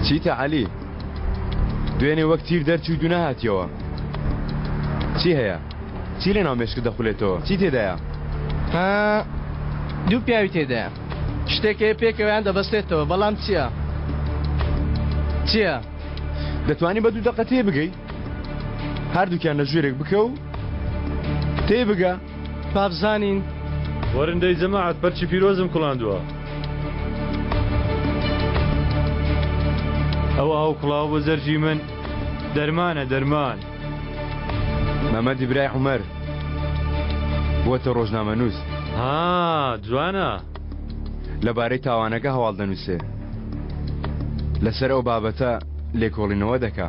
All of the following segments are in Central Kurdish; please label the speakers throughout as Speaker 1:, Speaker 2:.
Speaker 1: چیتە عەلی؟ دوێنێ وەک تیر دەرچوو دوو نەهاتیەوە. چی هەیە؟ چی لە ناو مێشکت دەخولێتەوە؟ چی تێدایە؟
Speaker 2: دوو پیاوی تێدایە. شتێکی پێکەوەیان دەبەستێتەوە، بەڵام چییە؟ چییە؟
Speaker 1: دەتوانی بە دوو دەقە تێ بگەی؟ هەردووکیان لە ژوورێک بکە و تێ بگە.
Speaker 2: بابزانین.
Speaker 3: وەرندەی جەماعەت بەرچی پیرۆزم کوڵاندووە. ئەو کوڵاو بە زەرجی من دەرمانە دەرمان.
Speaker 1: مەمەد ئیبراهیم عومەر بووەتە ڕۆژنامەنووس.
Speaker 3: جوانە.
Speaker 1: لەبارەی تاوانەکە هەواڵ دەنووسێ. لەسەر ئەو بابەتە لێکۆڵینەوە دەکا.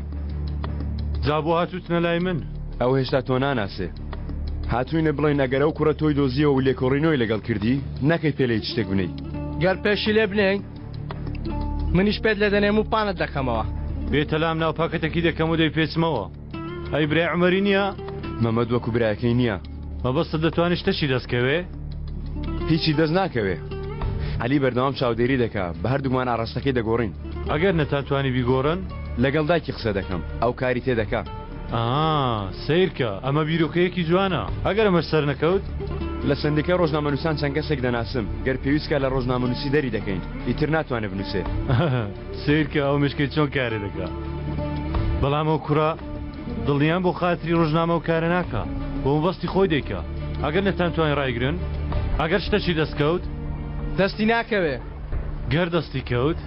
Speaker 3: جا بۆ هاتووتنە لای من؟
Speaker 1: ئەو هێشتا تۆ ناناسێ. هاتووینە بڵێن ئەگەر ئەو کوڕە تۆی دۆزیەوە و لێکۆڕینەوەی لەگەڵ کردی نەکەی پێلەی شتێک بنەی.
Speaker 2: گەر پێشی لێ بنێ منیش پێت لە دەنێم و پانت دەکەمەوە.
Speaker 3: بێتەلام ناو پاکەتێکی دەکەم و دەی پێچمەوە. ئەی برای عومەری نییە؟
Speaker 1: مەمەد وەکو برایەکەی نییە.
Speaker 3: مەبەستە دەتوانێت شتەشی دەستکەوێ؟
Speaker 1: هیچی دەست ناکەوێ. عەلی بەردەوام چاودێری دەکا، بە هەردوومان ئاڕاستەکەی دەگۆڕین.
Speaker 3: ئەگەر نەتانتوانی بیگۆڕن؟
Speaker 1: لەگەڵ دایکی قسە دەکەم، ئەو کاری تێدەکا.
Speaker 3: سیرکە، ئەمە بیرۆکەیەکی جوانە. ئەگەر ئەمەش سەر نەکەوت؟
Speaker 1: لە سندەکە ڕۆژنامەنووسان چەند کەسێک دەناسم، گەر پێویستکە لە ڕۆژنامەنووسی دەری دەکەین، ئیتر ناتوانێت بنووسێ.
Speaker 3: سیرکە ئەو مشکەی چۆن کارێ دەکا. بەڵام ئەو کوڕە دڵنیان بۆ خاتری ڕۆژنامە و کارە ناکە، بۆ مەبەستی خۆی دەیکا. ئەگەر نەتانتوانی ڕایگرن، ئەگەر شتەشی دەستکەوت
Speaker 2: دەستی ناکەوێ.
Speaker 3: گەر دەستی کەوت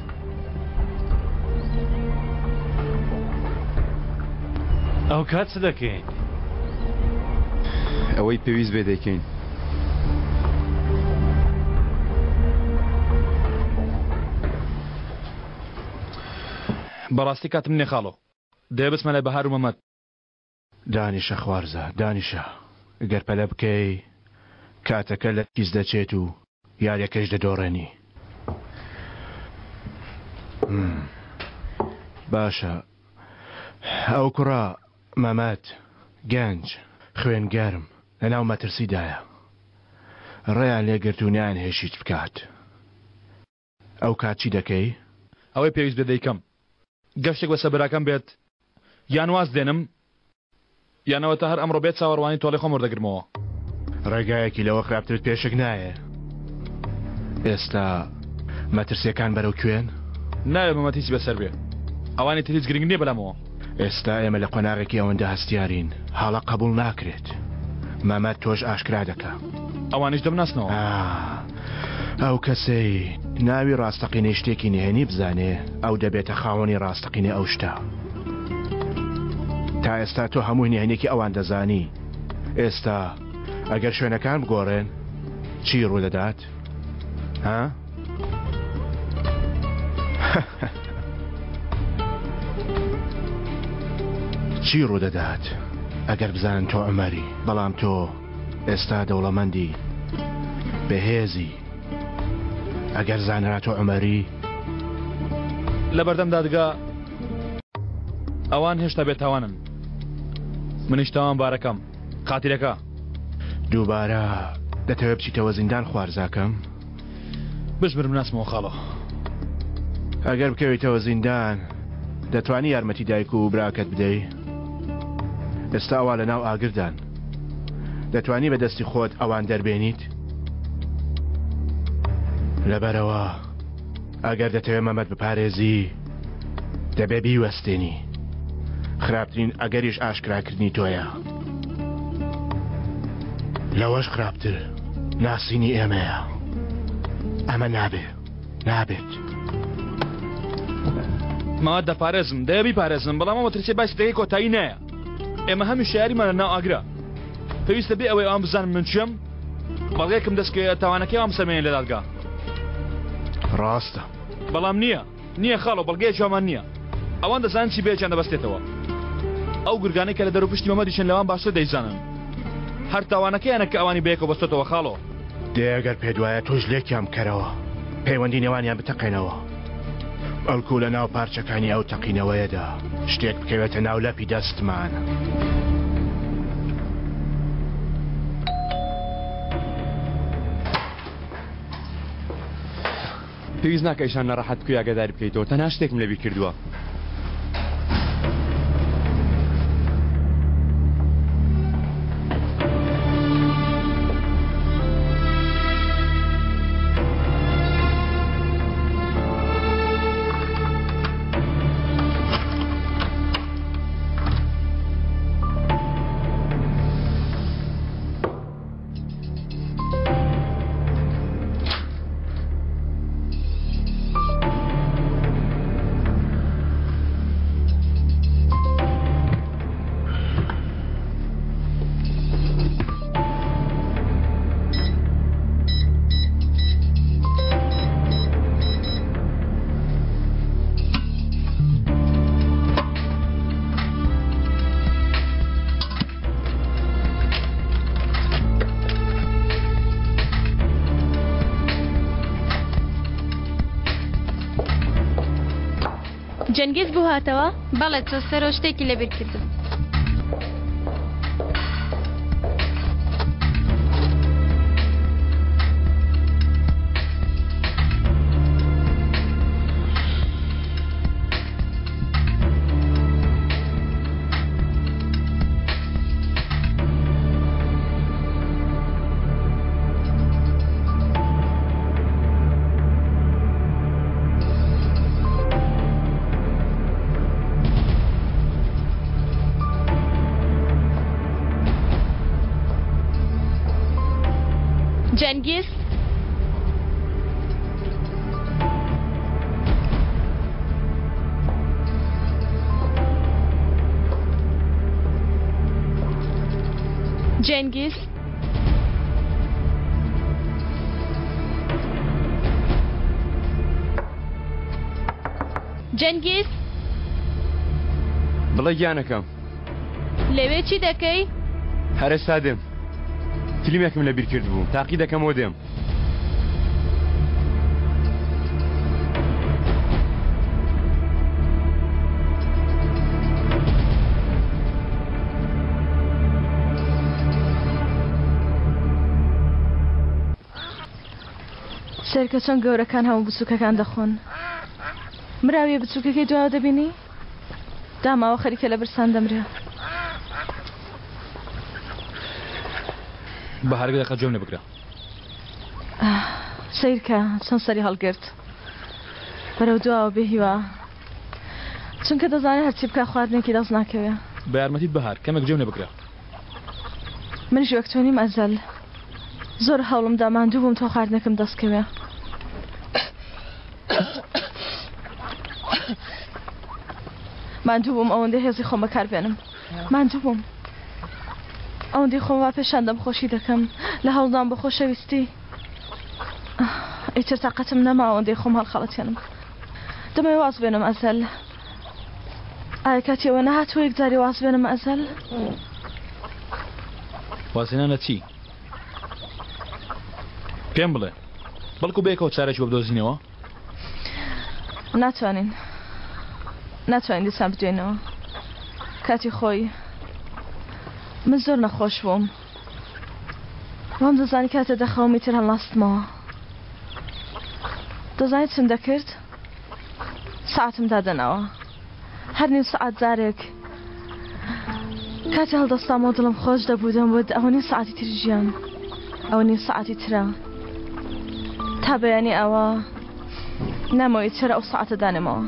Speaker 3: ئەو کات چ دەکەین؟
Speaker 1: ئەوەی پێویست بێ دەکەین.
Speaker 4: بەڕاستی کاتم نێ خاڵۆ، دەیە بچمە لای بەهار و مەمەد.
Speaker 5: دانیشە خوارزە، دانیشە گەر پەلە بکەی کاتەکە لە کیس دەچێت و یاریەکەش دەدۆڕێنی. باشە ئەو کوڕە مەمەد گەنج خوێنگەرم لەناو مەترسیدایە، ڕێیان لێگرت و نیان هێشیت بکات. ئەو کات چی دەکەی؟
Speaker 4: ئەوەی پێویست بێ دەیکەم، گەشتێک بە سەبراکەم بێت، یان واز دێنم یانەوە تا هەر ئەمڕۆ بێت چاوەڕوانی تۆڵی خۆم وەردەگرمەوە.
Speaker 5: ڕێگایەکی لەوە خراپترت پێشک نایە. ئێستا مەترسیەکان بەرەو کوێن؟
Speaker 4: ناوێ مەمەد هیچ بەسەر بێ، ئەوانی تر هیچ گرنگ نییە بەلامەوە.
Speaker 5: ئێستا ئێمە لە قۆناغێکی ئەوەندە هەستیارین، هەڵە قبول ناکرێت. مەمەد تۆش ئاشکرا دەکا.
Speaker 4: ئەوانش دەمناسنەوە.
Speaker 5: ئەو کەسەی ناوی ڕاستەقینەی شتێکی نهێنی بزانێ، ئەو دەبێتە خاوەنی ڕاستەقینە ئەو شتە. تا ئێستا تۆ هەمووی نهێنێکی ئەوان دەزانی. ئێستا ئەگەر شوێنەکان بگۆڕێن چی ڕوودەدات؟ چی ڕوودەدات ئەگەر بزانن تۆ عومەری؟ بەڵام تۆ ئێستا دەوڵەمەندی بەهێزی، ئەگەر زانرا تۆ عومەری
Speaker 4: لە بەردەم دادگا ئەوان هێشتا بێتاوانن، منیش تاوان بارەکەم خاتیرەکە.
Speaker 5: دووبارە دەتەوێت بچیتەوە زیندان خوارزاکەم؟
Speaker 4: بژبرم ناسمەوە خاڵۆ.
Speaker 5: ئەگەر بکەویتەوە زیندان دەتوانی یارمەتی دایک و براکەت بدەی؟ ئێستا ئەوە لە ناو ئاگردان، دەتوانی بە دەستی خۆت ئەوان دەربێنیت؟ لەبەرەوە ئەگەر دەتەوێت مەمەد بپارێزی دەبێ بیوەستێنی. خراپترین ئەگەریش ئاشکراکردنی تۆیە، لەوەش خراپتر ناسینی ئێمەیە. ئەمە نابێت.
Speaker 4: مەواد دەپارێزم، دەیە بیپارێزم، بەڵام ئەوە ترسێ باسی دەکەی کۆتایی نایە. ئێمە هەمی شاریمانە ناو ئاگرا، پێویستە بێ ئەوەی ئەوان بزانم من چیم، بەڵگەیەکم دەستکە تاوانەکەی ئەوم سەمێنێ لە دادگا.
Speaker 5: ڕاستە،
Speaker 4: بەڵام نییە خاڵۆ، بەڵگەیە جوان نییە. ئەوان دەزانن چی بێجان دەبەستێتەوە. ئەو گورگانەی کە لە دەرو پشتی مەمەدیشن لەوان باشتر دەیزانن. هەر تاوانەکەیانە کە ئەوانی بەیەکەوە بەستێتەوە خاڵۆ.
Speaker 5: دێگەر پێدوایە تۆش لێکیان بکەرەوە، پەیوەندی نێوانیان بتەقێنەوە. ئەلکو لە ناو پارچەکانی ئەو تەقینەوەیەدا شتێک بکەوێتە ناو لەپی دەستمان.
Speaker 1: پێویست ناکە ئیشان نەڕەحەت بکە ئاگاداری بکەیتەوە تەنها شتێکم لەبیر کردووە.
Speaker 6: جەنگیز بوو هاتەوە؟ بەڵێ تۆ سەرۆ شتێکی لەبیر کردم. جەنگیز جەنگیز جەنگیز
Speaker 1: بڵێ گیانەکەم
Speaker 6: لەوێ چی دەکەی؟
Speaker 1: هەرێستا دێم فیلمێکم لەبیر کرد بوو تاقی دەکەمەوە دێم.
Speaker 7: سەرکە چەند گەورەکان هەموو بچووکەکان دەخۆن. مراویە بچووکەکەی دواوە دەبینی؟ داماوە خەریکە لە برسان دەمرێ.
Speaker 4: بە هەرگە دەقە جۆم لێ بکرا.
Speaker 7: سیرکە چەند سەری هەڵگرت بەرەو دواوە بێ هیوا چونکە دەزانێت هەرچی بکە خواردنێکی دەست ناکەوێ.
Speaker 4: بە یارمەتیت بەهار کەمێک جۆم لێ بکرا.
Speaker 7: منیش وەک تۆ نیم ئەزەل زۆر هەوڵم دا ماندوو بووم تۆ خواردنەکەم دەستکەوێ. ماندوو بووم ئەوەندەی هێزی خۆم بەکار بێنم. ماندوو بووم ئەوەندەی خۆم وا پێشان دەم خۆشی دەکەم لە هەوڵدان بە خۆشەویستی. ئیتر تاقەتم نەما ئەوەندەی خۆم هەڵخەڵەتێنم. دەمەوێت واز بێنم ئەزەل. ئایا کاتیەوە نەهاتوە یەکجاری واز بێنم ئەزەل؟
Speaker 4: وازێنانە چی؟ پێم بڵێ بەڵکو بێکەوە چارەکی وە بدۆزینەوە؟
Speaker 7: ناتوانین دیسان بدوێنەوە. کاتی خۆی من زۆر نەخۆش بووم. وام دەزانی کاتە دەخەوم ئیتر هەڵاستمەوە. دەزانیت چم دەکرد؟ ساعتم دادەنەوە. هەر نیم سعات جارێک کاتی هەڵدەستامەوە دڵم خۆش دەبوو دەموت ئەوە نیم سعاتی تری ژیان ئەوە نیم سعاتی ترە تا بەیانی ئەوە نامەوەی چرە ئەو سعاتە دانێمەوە.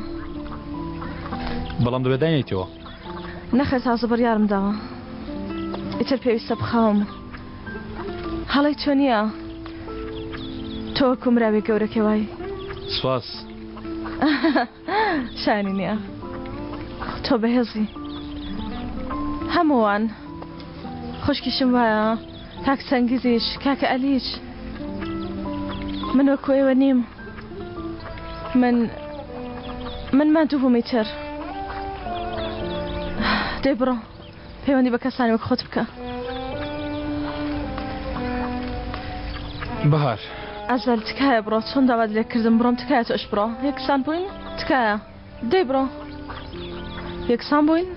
Speaker 4: بەڵام دەبێت داینێتەوە.
Speaker 7: نەخێر تازە بڕیارم داوە ئیتر پێویستە بخەوم. هەڵی تۆ نییە تۆ وەکو مراوێ گەورەکە وای.
Speaker 4: سوپاس.
Speaker 7: شانی نییە تۆ بەهێزی هەمووان خوشکیشم وایە کاک چەنگیزیش کاکە ئەلیش من وەکو ئێوە نیم. من ماندوو بووم ئیتر. دەی بڕۆ پەیوەندی بە کەسانی وەک خۆت بکە.
Speaker 4: بەهار
Speaker 7: ئەزەل تکایە بڕۆ چۆن داوات لێکردم بڕۆم تکایە تۆش بڕۆ یەکسان بووین تکایە دەی بڕۆ یەکسان بووین.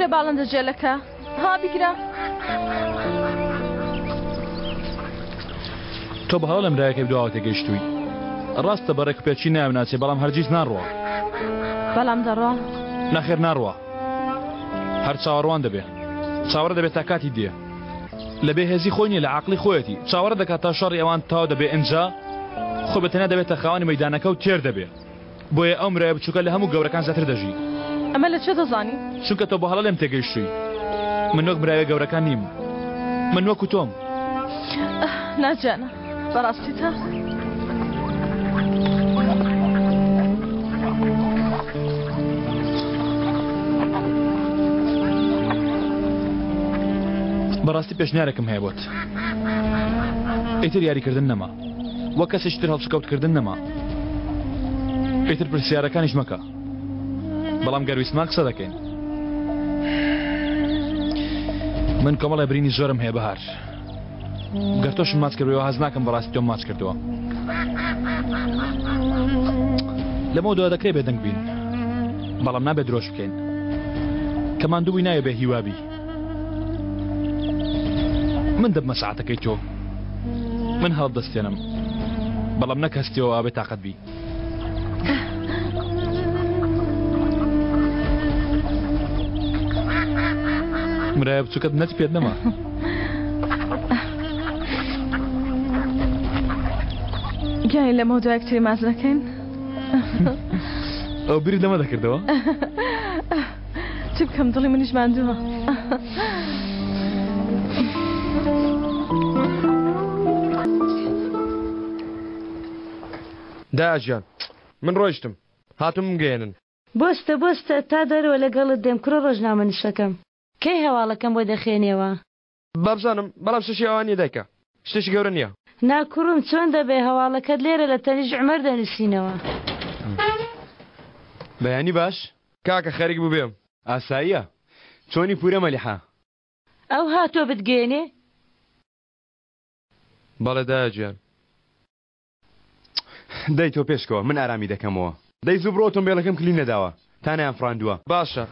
Speaker 7: لە باڵندە جێلەکە ها بیگرە
Speaker 4: تۆ بە هەڵ لەم لایەکەی بدەوە تێگەیشتووی ڕاستە بەڕێک پێچی ناوناچێ بەڵام هەرگیز ناڕوە
Speaker 7: بەڵام دەڕوا
Speaker 4: ناخێر ناڕوە هەر چاوەڕوان دەبێ چاوەڕە دەبێت تا کاتی دێ لەبێ هێزی خۆی نیە لە عەقڵی خۆیەتی چاوەڕە دەکات تا شەڕی ئەوان تاو دەبێ ئەنجا خۆ بەتەنیا دەبێتە خاوەنی مەیدانەکە و تێر دەبێ بۆیە ئەو مرایە بچووکە لە هەموو گەورەکان زیاتر دەژی
Speaker 7: ئەمە لە چێ دەزانی
Speaker 4: چونکە تۆ بە هەڵە لێم تێگەیشتووی من وەک برایە گەورەکان نیم من وەکو تۆم
Speaker 7: ناجانە بەڕاستی تا
Speaker 4: بەڕاستی پێشنیارێکم هەیە بۆت ئیتر یاریکردن نەما وەک کەسێکتر هەڵسوکەوتکردن نەما ئیتر پرسیارەکانیش مەکە بەڵام گەرویستمان قسە دەکەین من کۆمەڵی برینی زۆرم هەیە بەهار گەر تۆشم ماچ کردەوە هەز ناکەم بەڕاستی تۆم ماچ کردەوە لەمە دووە دەکرێت بێدەنگ بین بەڵام نابێت درۆژ بکەین کەمان دووی نایە بێ هیوابی من دەبمە ساعتەکەی تۆ من هەڵ دەستێنم بەڵام نەکەستیەوە ئابێ تاقەت بی مرایە بچووکەت نەت پێت نەما
Speaker 7: گیانی لەمە دوایەکتری ماز دەکەین
Speaker 4: ئەو بیری لەمە دەکردەوە
Speaker 7: چ بکەم دڵی منیش ماندووە
Speaker 2: داژیان من ڕۆیشتم هاتم گەێنن
Speaker 8: بۆستە تا دەرەوە لەگەڵت دێم کوڕە ڕۆژنامە نووسەکەم کەی هەواڵەکەم بۆ دەخێنێەوە
Speaker 2: بابزانم بەڵام شتێکی ئەوانی دایکە شتێکی گەورە نییە
Speaker 8: ناکوڕم چۆن دەبێ هەواڵەکەت لێرە لە تەنیژ عومەر دەنووسینەوە
Speaker 1: بەیانی باش
Speaker 2: کاکە خەریک ببێم
Speaker 1: ئاساییە چۆنی پورە مەلیحە
Speaker 8: ئەو هاتۆ بتگێنێ
Speaker 2: بەڵێ داژیان
Speaker 1: دەی تۆ پێشکەوە من ئارامی دەکەمەوە دەی زوو بڕۆ ئۆتۆمبیلەکەم کلی نەداوە تا نەیان فراندووە
Speaker 2: باشە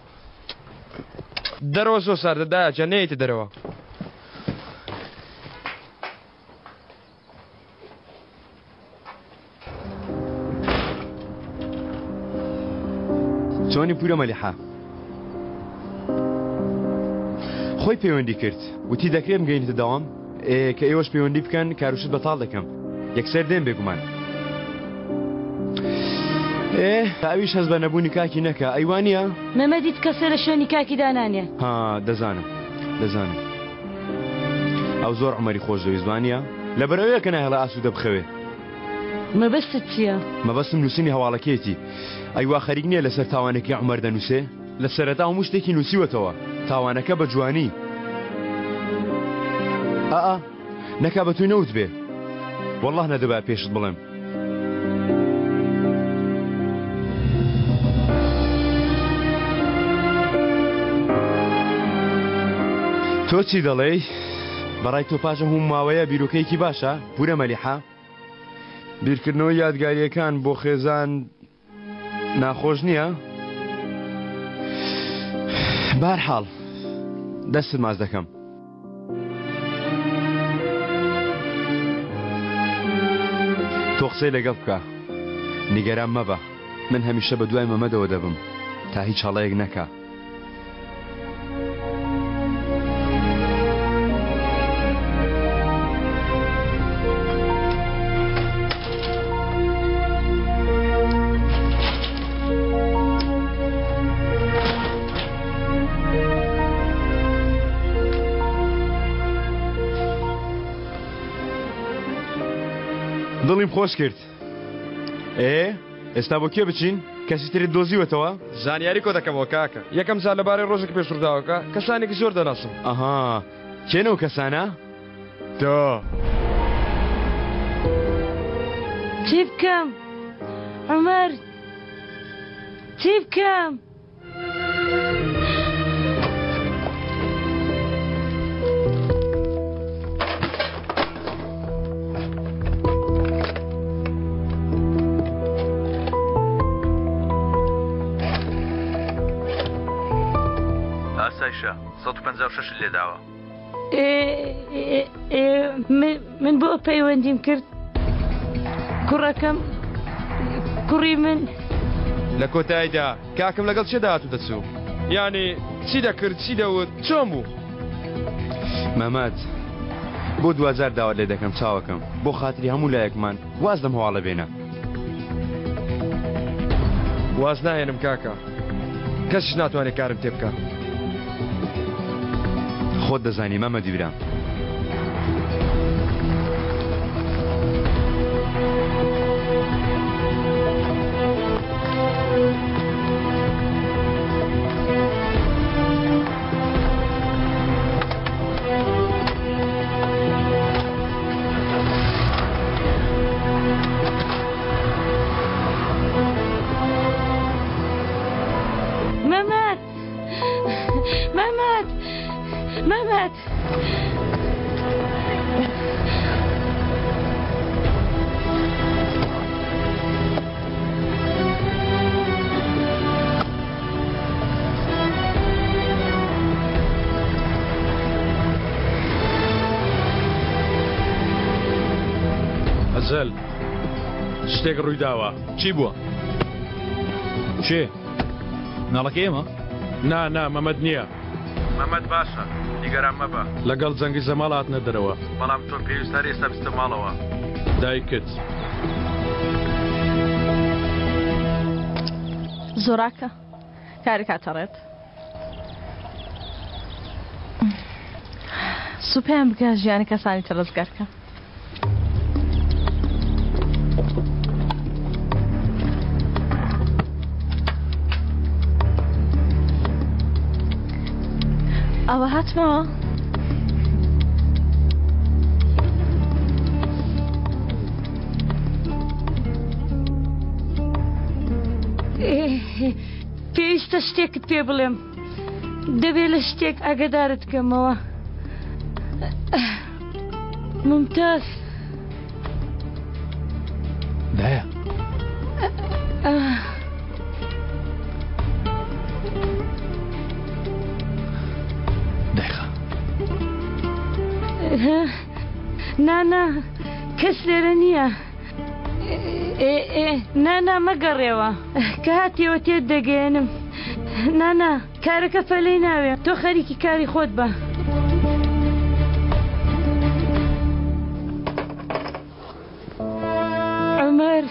Speaker 2: دەرەوە زۆر ساردە داژیان نەیەتە دەرەوە
Speaker 1: چۆنی پورە مەلیحە خۆی پەیوەندی کرد وتی دەکرێت بگەینێتە داوام کە ئێوەش پەیوەندی بکەن کاروشت بەتاڵ دەکەم یەکسەر دێن بێگومان ئەویش هەز بە نەبوونی کاکی نەکە ئەیوانە
Speaker 8: مەمەدیت کەسە لە شوێنی کاکی دانانێ
Speaker 1: ها دەزانم ئەو زۆر عمەری خۆش دەویستوانە لەبەرەوەیە کە نایهڵە ئاسوودە بخەوێ
Speaker 8: مەبەستت چییە؟
Speaker 1: مەبەستم نووسینی هەواڵەکەیەتی ئەیوا خەریک نییە لەسەر تاوانێکی عومەر دەنووسێ لە سەرەتا هەموو شتێکی نووسیوەتەوە تاوانەکە بە جوانی نەکا بە توی نەوت بێ وەڵڵاه نەدەبا پێشت بڵێم تۆ چی دەڵێ؟ بەڕای تۆ پاشە هەموو ماوەیە بیرۆکەیەکی باشە پورە مەلیحە بیرکردنەوەی یادگاریەکان بۆ خێزان ناخۆش نییە؟ بەرحاڵ دەستت ماز دەکەم تۆ قسەی لەگەڵ بکە نیگەران مەبە من هەمیشە بە دوای مەمەدەوە دەبم تا هیچ هەڵەیەک نەکا دڵیم خۆش کرد ئێستا بۆ کێ بچین کەسی تری دۆزیوەتەوە
Speaker 2: زانیاری کۆ دەکەمەوە کاکە یەکەم زار لەبارەی ڕۆژێک پێشورداوەکە کەسانێکی زۆر دەناسم
Speaker 1: ئەها کێنەوە کەسانە
Speaker 2: تۆ
Speaker 8: چی بکەم؟ عومەر چی بکەم؟
Speaker 3: چە 156 لێ داوە.
Speaker 8: من بۆ پەیوەندیم کرد کوڕەکەم کوڕی من
Speaker 1: لە کۆتاییدا کاکەم لەگەڵ چێ داهاتوو دەچوو یعنی چی دەکرد چی دەوت چۆن بوو مەمەد بۆ 2000 داوات لێ دەکەم چاوەکەم بۆ خاتری هەموو لایەکمان واز لەم هەواڵە بێنە واز نایەنم کاکە کەسش ناتوانێت کارم تێ بکە خۆت دەزانی مەمەدی برام
Speaker 4: ئەزەل شتێک ڕووی داوە چی بووە؟ چێ؟ ناڵەکە ئێمە؟
Speaker 3: نا مەمەد نییە مەمەد باشە نیگەران مەبە لەگەڵ جەنگی زەماڵ هاتنە دەرەوە بەڵام تۆ پێویستە ئێستا بستە ماڵەوە دایکت
Speaker 7: زۆراکە کاری کاتەڕێت سوپیان بکە ژیانی کەسانی تر ڕزگارکە ئەوە هاتمەوە
Speaker 8: پێویستە شتێکت پێ بڵێم دەبێت لە شتێک ئاگادارت بکەمەوە ممتاز
Speaker 4: دایە
Speaker 8: نانا کەس لێرە نییە نانا مەگەڕێەوە کە هاتیەوە تێت دەگەێنم نانا کارەکە فەلەی ناوێ تۆ خەریکی کاری خۆت بە عومەر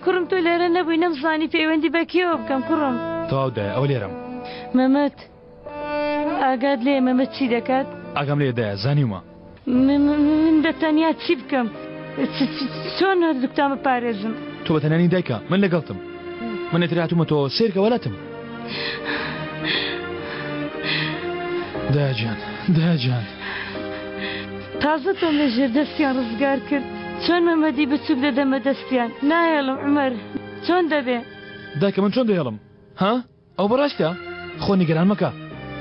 Speaker 8: کوڕم تۆ لێرە نەبووی نەمزانی پەیوەندی بە کێوە بکەم کوڕم
Speaker 4: تەواو دایە ئەو لێرەم
Speaker 8: مەمەد ئاگاد لێ مەمەد چی دەکات
Speaker 4: ئاگام لێ دایە زانیومە
Speaker 8: من بەتەنیا چی بکەم چۆن هەردووکتان بپارێزم
Speaker 4: تۆ بەتەنانی دایکە من لەگەڵتم من ئێتر هاتوومە تۆ سێرکە وەلاتم دایەجان
Speaker 8: تازە تۆم لە ژێر دەستیان ڕزگار کرد چۆن مەمەدی بچووک دەدەمە دەستیان نایەڵم عومەر چۆن دەبێ
Speaker 4: دایکە من چۆن دەهێڵم ها ئەو بەڕاستە خۆ نیگەران مەکە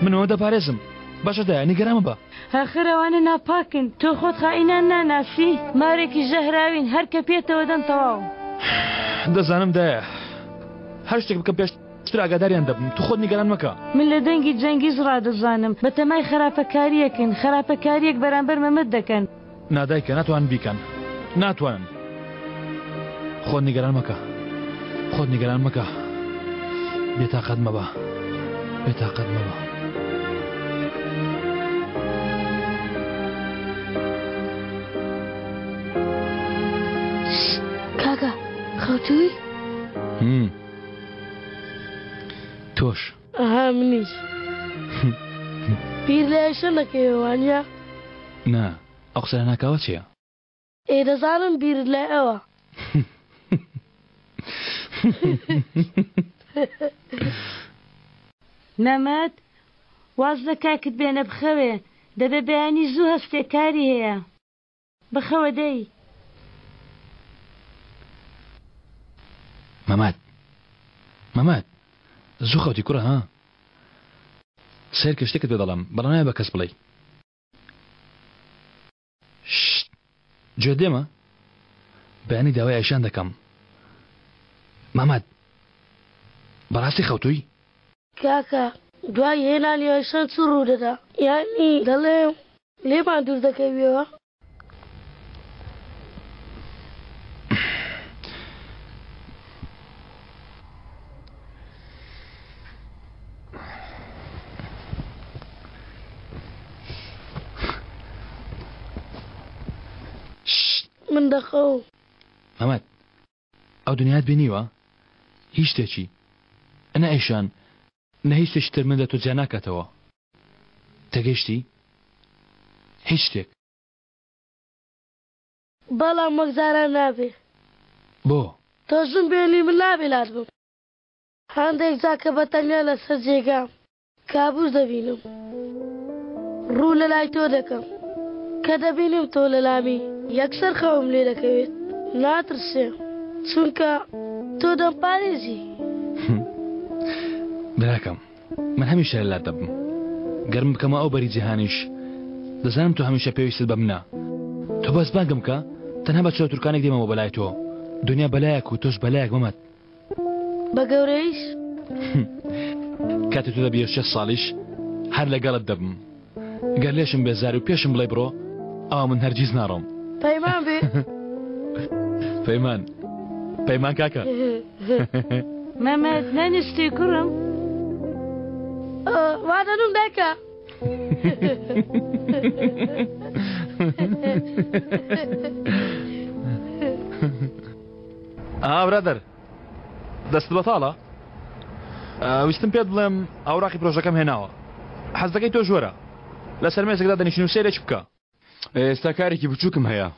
Speaker 4: منەوە دەپارێزم باشە دایە نیگەرامە بە
Speaker 8: ئاخر ئەوانە ناپاکن تۆ خۆت خائینان ناناسی مارێکی ژەهراوین هەر کە پێتەوە دەن تەواو
Speaker 4: دەزانم دایە هەر شتێک بکەم پێشتر ئاگاداریان دەبم تو خۆت نیگەران مەکە
Speaker 8: من لە دەنگی جەنگیز ڕادەزانم بە تەمای خراپەکاریەکن خراپەکاریەک بەرامبەر مەمەد دەکەن
Speaker 4: نادایکە ناتوان بیکەن ناتوانن خۆت نیگەران مەکە بێتاقەت مەبە
Speaker 8: کاکە خەوتووی؟
Speaker 4: تۆش
Speaker 9: ئەها منیش پیر لە شە نەکەوانە؟
Speaker 4: نا ئەو قسە ناکاوە چییە؟
Speaker 9: دەزانم بیرت لای ئەوە
Speaker 8: نەمەد واز لە کاکت بێنە بخەوێ دەبێ بەیانی زوو هەستێکاری هەیە بخەوە دەی
Speaker 4: مەمەد زوو خەوتی کوڕە ها سێرکە شتێکت بێ دەڵام بەڵام نایە بە کەس بڵێ گوێ دێمە بەیانی داوای ئایشان دەکەم مەمەد بەڕاستی خەوتووی
Speaker 9: کاکە دوای هێنانیەوە شەن چ ڕوو دەدا یانی دەڵێم لێمان دوور دەکەویەوە من دەخەوم
Speaker 4: مەمەد ئەو دنیات بینیوە هیچ شتێکی ئەنە ئەیشان نە هیچ شتێکی تر من لە تۆ جیا ناکاتەوە تەگەیشتی هیچ شتێک
Speaker 9: بەڵام وەکجاران نابێ
Speaker 4: بۆ
Speaker 9: تۆزم بێنی من نابێ لات بم هەندێک جا کە بەتەنیا لەسەر جێگام کابوس دەبینم ڕوو لە لای تۆ دەکەم کە دەبینم تۆ لە لامی یەکسەر خەوم لێ دەکەوێت ناترسێ چونکە تۆ دەمپارێزی
Speaker 4: براکەم من هەمیشە لەلات دەبم گەرم بکەمە ئەو بەری جیهانیش دەزانم تۆ هەمیشە پێویستت بە منە تۆ بەس بانگم کە تەنها بە چۆ تورکانێک دێمەوە بەلای تۆ دنیا بەلایەک و تۆش بەلایەک مەمەد
Speaker 9: بە گەورەیش
Speaker 4: کاتی تۆ دەبیە 6 ساڵیش هەر لەگەڵت دەبم گەر لێشم بێزار و پێشم بڵێ بڕۆ ئەوە من هەرگیز ناڕۆم
Speaker 9: پەیمان بێ
Speaker 4: پەیمان کاکە
Speaker 8: مەمەد نانیستی کوڕم
Speaker 9: وا دەنوم دایکە
Speaker 4: برادەر دەست بەتاڵە ویستم پێت بڵێم ئاوراقی پرۆژەکەم هێناوە حەز دەکەی تۆ ژوەرە لەسەر مێزێکدا دەنیشتین و سێرێک بکە
Speaker 1: ئێستا کارێکی بچووکم هەیە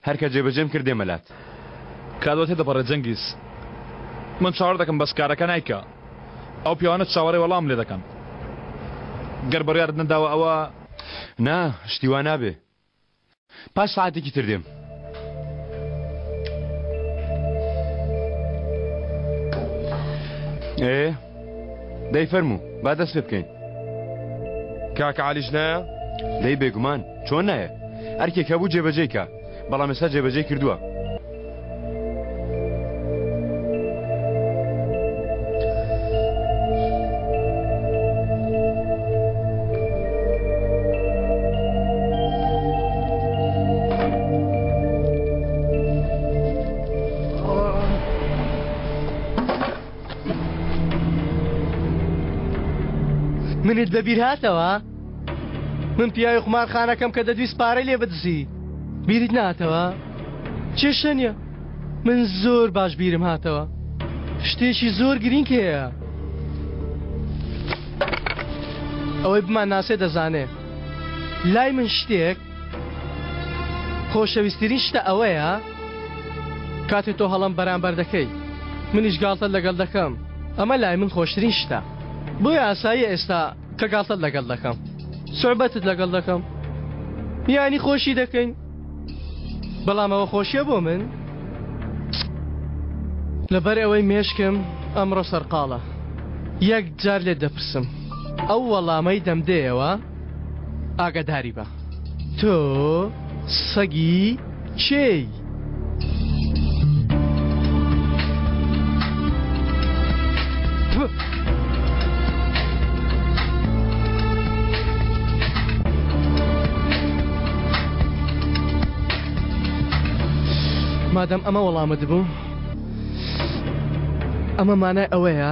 Speaker 1: هەرکە جێبەجێم کردێ مەلات
Speaker 4: کادۆ تێ دەپەڕێت جەنگیز من چاوەڕ دەکەم بەس کارەکە نایکە ئەو پیاوانە چاوەڕێ وەڵام لێ دەکەن گەر بڕیارت نەداوە ئەوە
Speaker 1: نا شتیوان نابێ پاش ساعتێکی تر دێم دەی فەرموو با دەست پێ بکەین کاکە عالیش نایە دەی بێگومان چۆن نایە هەرکێک هەبوو جێبەجێ کە بەڵام ئێستا جێبەجێ کردووە
Speaker 2: منت بەبیر هاتەوە من پیاوی قومارخانەکەم کە دەدویست پارەی لێ بدزی بیریت ناتەوە چێشە نیە من زۆر باش بیرم هاتەوە شتێکی زۆر گرنگ هەیە ئەوەی بمان ناسێ دەزانێ لای من شتێک خۆشەویستترین شتە ئەوەیە کاتێک تۆ هەڵم بەرامبەر دەکەی منیش گاڵتە لەگەڵ دەکەم ئەمە لای من خۆشترین شتە بۆی ئاسایی ئێستا کە گاڵتت لەگەڵ دەکەم سوعبەتت لەگەڵ دەکەم یانی خۆشی دەکەین بەڵام ئەوە خۆشیە بۆ من لەبەر ئەوەی مێشکم ئەمڕۆ سەرقاڵە یەک جار لێت دەپرسم ئەو وەڵامەی دەمدەیەوە ئاگاداری بە تۆ سەگی چێی؟ مادەم ئەمە وەڵامە دەبوو ئەمە مانای ئەوەیە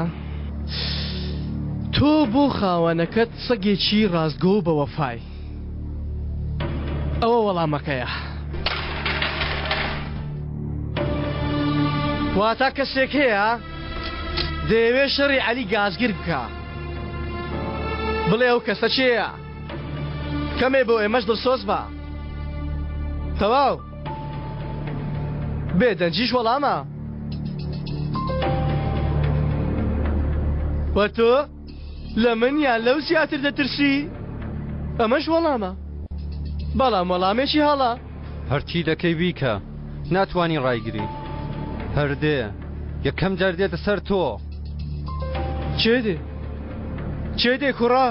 Speaker 2: تۆ بۆ خاوەنەکەت سەگێکی ڕاستگۆ بە وەفای ئەوە وەڵامەکەیە واتە کەسێک هەیە دەیەوێ شەڕی عەلی گازگیر بکە بڵێ ئەو کەسە چێیە کەمێ بۆ ئێمەش دڵسۆز بە تەواو بێدەنجیش وەڵامە وە تۆ لە من یان لەو زیاتر دەترسی ئەمەش وەڵامە بەڵام وەڵامێکی هەڵە
Speaker 10: هەرچی دەکەی بیکە ناتوانی ڕایگری هەردێ یەکەم جار دێتە سەر تۆ
Speaker 2: چێ دێ کوڕا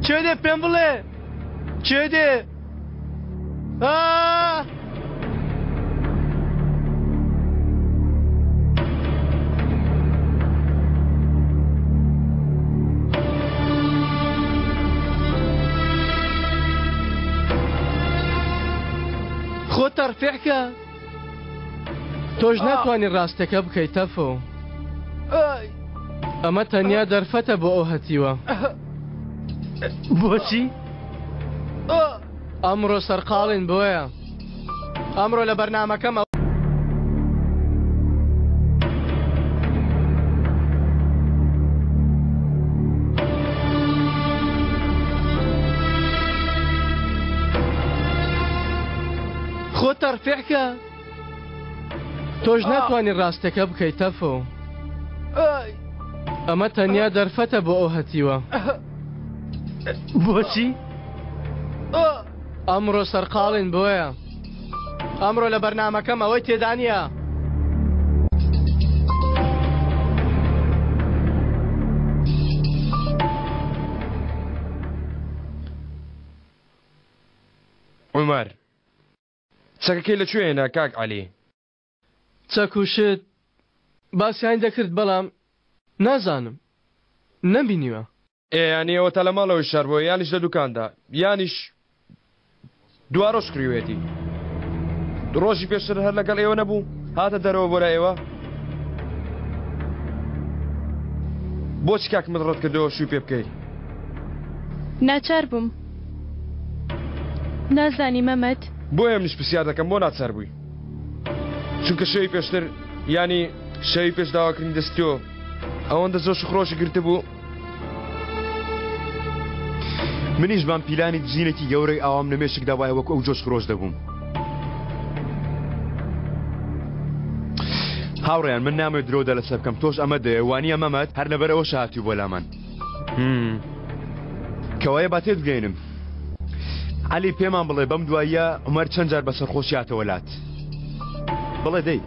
Speaker 2: چێ دێ پێم بڵێ چێ دێ خۆت تەرفێعکە تۆش ناتوانین ڕاستەکە بکەیت تەفۆ ئەمە تەنیا دەرفەتە بۆ ئەو هەتیوە
Speaker 5: بۆچی؟
Speaker 2: ئەمڕۆ سەرقاڵین بۆیە ئەمڕۆ لە بەرنامەکەمە خۆت تەرفێعکە تۆش ناتوانین ڕاستەکە بکەیت تەفۆ ئەمە تەنیا دەرفەتە بۆ ئەو هەتیوە
Speaker 5: بۆچی؟
Speaker 2: ئەمڕۆ سەرقاڵین بۆیە ئەمڕۆ لە بەرنامەکەم ئەوەی تێدا نییە
Speaker 1: عومەر چەکەکەی لەکوێنە کاک عەلی؟
Speaker 2: چەک و شت باسییان دەکرد بەڵام نازانم نەبینیوە.
Speaker 1: ینی ئەوە تا لە ماڵەوەی شار بۆ یانیش لە دوکاندا یانیش دوا ڕۆژ کڕیوێتی ڕۆژی پێشتر هەر لەگەڵ ئێوە نەبوو هاتە دەرەوە بۆ لای ئێوە بۆچی کاک من ڕەت کردەوە شووی پێ بکەیت؟
Speaker 6: ناچار بووم نازانی مەمەد
Speaker 1: بۆیە منیش پرسیار دەکەم بۆ ناچار بووی چونکە شەوی پێشتر ینی شەوی پێش داواکردنی دەستیەوە ئەوەندە زۆر شخڕۆشی گرتە بوو
Speaker 11: منیش بام پیلانی دزینێکی گەورەی ئاوام نەمێشکدا وایە وەکو ئەو جۆش خرۆش دەبووم. هاوڕێیان من نامەوێت درۆدا لەسەر بکەم تۆش ئەمە دەیە وانییە مەمەد هەر لەبەر ئەوە شاهاتی بۆ لامان کەوایە با تێت بگەینم عەلی پێمان بڵێ بەم دواییە عومەر چەند جار بەسەر خۆشیاتەوە لات بڵێ دەی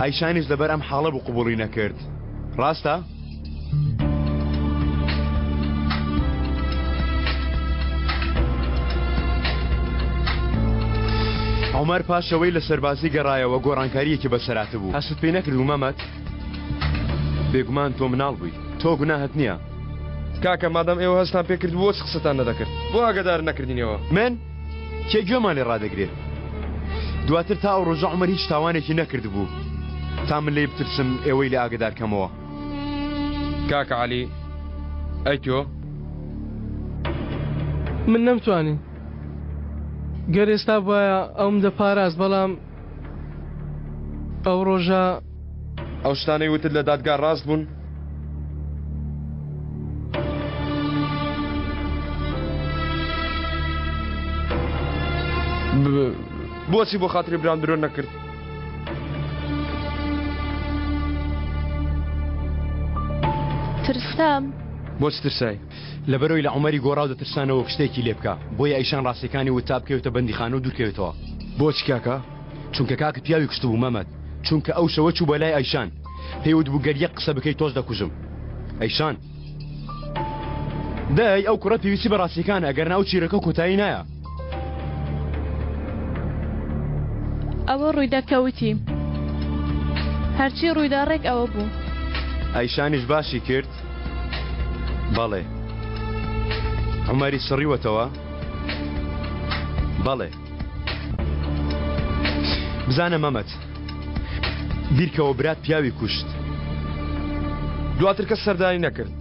Speaker 11: ئایشانیش لەبەر ئەم حاڵە بوو قبوڵی نەکرد ڕاستە؟ عومەر پاشەوەی لە سەربازی گەڕایەوە گۆڕانکاریەکی بەسەراتە بوو هەست پێ نەکرد و مەمەد بێگومان تۆ مناڵ بووی تۆ گوناهت نییە
Speaker 1: کاکە مادام ئێوە هەستان پێکرد بۆ چ قسەتان نەدەکرد بۆ ئاگادار نەکردینەوە
Speaker 11: من کێ گوێمان لێ ڕادەگرێت دواتر تا ئەو ڕۆژە عومەر هیچ تاوانێکی نەکرد بوو تا من لێ بترسم ئێوەی لە ئاگادارکەمەوە
Speaker 1: کاکە عەلی ئەی تۆ
Speaker 2: من نەمتوانین گەر ئێستا وایە ئەوم دەپاراست بەڵام ئەو ڕۆژە
Speaker 1: ئەو شتانەی وتت لە دادگا ڕاست بوون؟ بۆچی بۆ خاتری بران درۆ نەکرد؟
Speaker 6: ترسام
Speaker 1: بۆچ ترسای؟
Speaker 11: لەبەرەوەی لە عومەری گۆڕاو دەترسانەوە شتێکی لێ بکە بۆیە ئەیشان ڕاستیەکانی وتا بکەوتە بەندیخانە و دوورکەوێتەوە
Speaker 1: بۆچی کاکە؟
Speaker 11: چونکە کاکت پیاوی کوشت بوو مەمەد چونکە ئەو شەوە چوو بەلای ئەیشان پێیوت بوو گەر یەک قسە بکەی تۆش دەکوژم ئەیشان دای ئەو کوڕە پێویستی بە ڕاستیەکانە ئەگەر ناو چیرەکە کۆتایی نایە
Speaker 6: ئەوە ڕوویدەکەوتی هەرچی ڕوویدا ڕێک ئەوە بوو
Speaker 11: ئەیشانیش باشی کرد بەڵێ عومەری سڕیوەتەوە بەڵێ بزانە مەمەد بیرکەوە برات پیاوی کوشت
Speaker 1: دواتر کەس سەردانی نەکرد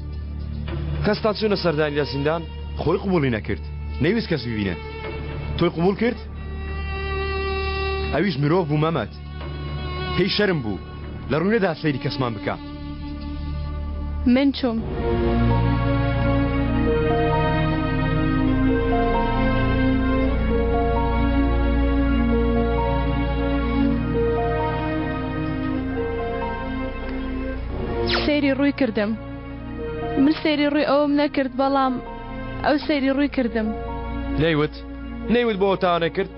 Speaker 1: کەستا چوونە سەردانی لە زیندان
Speaker 11: خۆی قبوڵی نەکرد نەیویست کەس ببینێ تۆی قبول کرد ئەویش مرۆڤ بوو مەمەد پێی شەرم بوو لە ڕوونەدا سەیری کەسمان بکە
Speaker 6: من چوم سەیری ڕووی کردم من سەیری ڕووی ئەوم نەکرد بەڵام ئەو سەیری ڕووی کردم
Speaker 1: نەیوت بۆ تاوانە کرد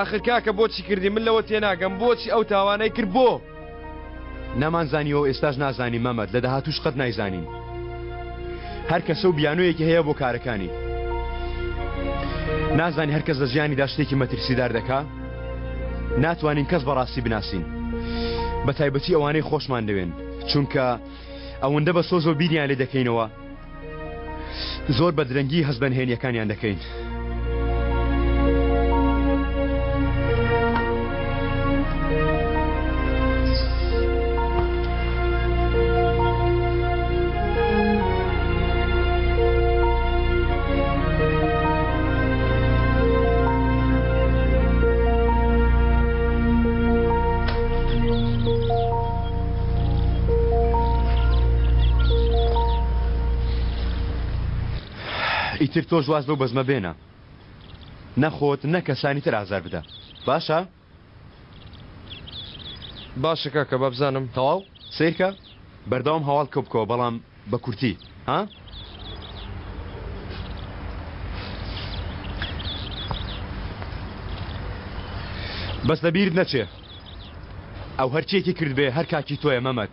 Speaker 1: آخر کاکە بۆچی کردی من لەوە تێناگەم بۆچی ئەو تاوانەی کرد بۆ
Speaker 11: نەمانزانیەوە ئێستاش نازانی مەمەد لە داهاتووش قەت نایزانین هەر کەسە و بیانوویەکی هەیە بۆ کارەکانی نازانی هەر کەس لە ژیانیدا شتێکی مەترسیدار دەکا ناتوانین کەس بەڕاستی بناسین بە تایبەتی ئەوانەی خۆشمان دەوێن چونکە
Speaker 1: ئەوەندە بە سۆز و بیریان لێ دەکەینەوە زۆر بە درەنگی هەست بەنهێنیەکانیان دەکەین. ئیتر تۆ ژواز بەو بەزمە بێنە نەخۆت نە کەسانی تر ئازار بدە باشە؟
Speaker 2: باشە کاکە با بزانم.
Speaker 1: تەواو سیرکە بەردەوام هەواڵ کە بکەوە بەڵام بە کورتی ها؟ بەس لەبیرت نەچێ ئەو هەرچیەکی کرد بێ هەر کاکی تۆیە مەمەد.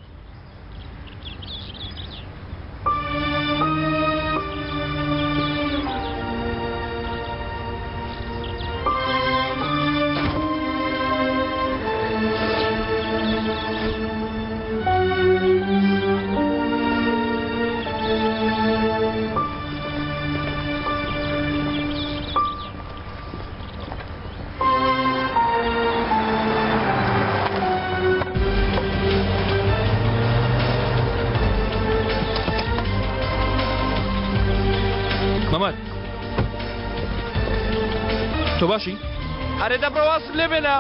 Speaker 4: مەمەد تۆ باشی؟
Speaker 2: ئەرێ دەبڕەواسم لێ بێنە.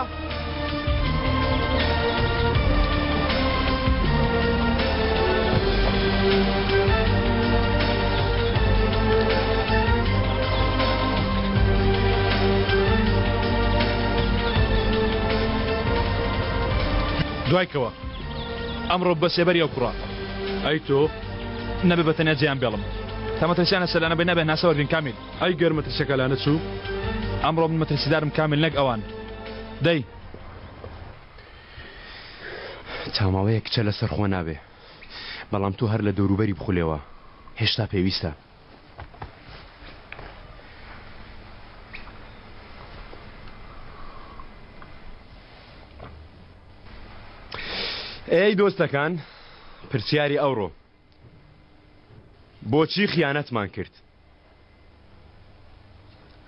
Speaker 4: دوایکەوە ئەمڕۆ بە سێبەری ئەو کوڕە ئەی تۆ نەبێ بە تەنیا جێیان بێڵم تا مەترسیانە سەلانە بێ نەبێ ناسە وەرگن کامیل.
Speaker 3: ئەی گەرمەترسەکە لانە چوو
Speaker 4: ئەمڕۆ من مەترسیدارم کامیل نەک ئەوان دەی
Speaker 1: تاماوەیە کچە لەسەر خۆ نابێ بەڵام تۆ هەر لە دەوروبەری بخولێەوە هێشتا پێویستە. ئێی دۆستەکان پرسیاری ئەوڕۆ بۆچی خیانەتمان کرد؟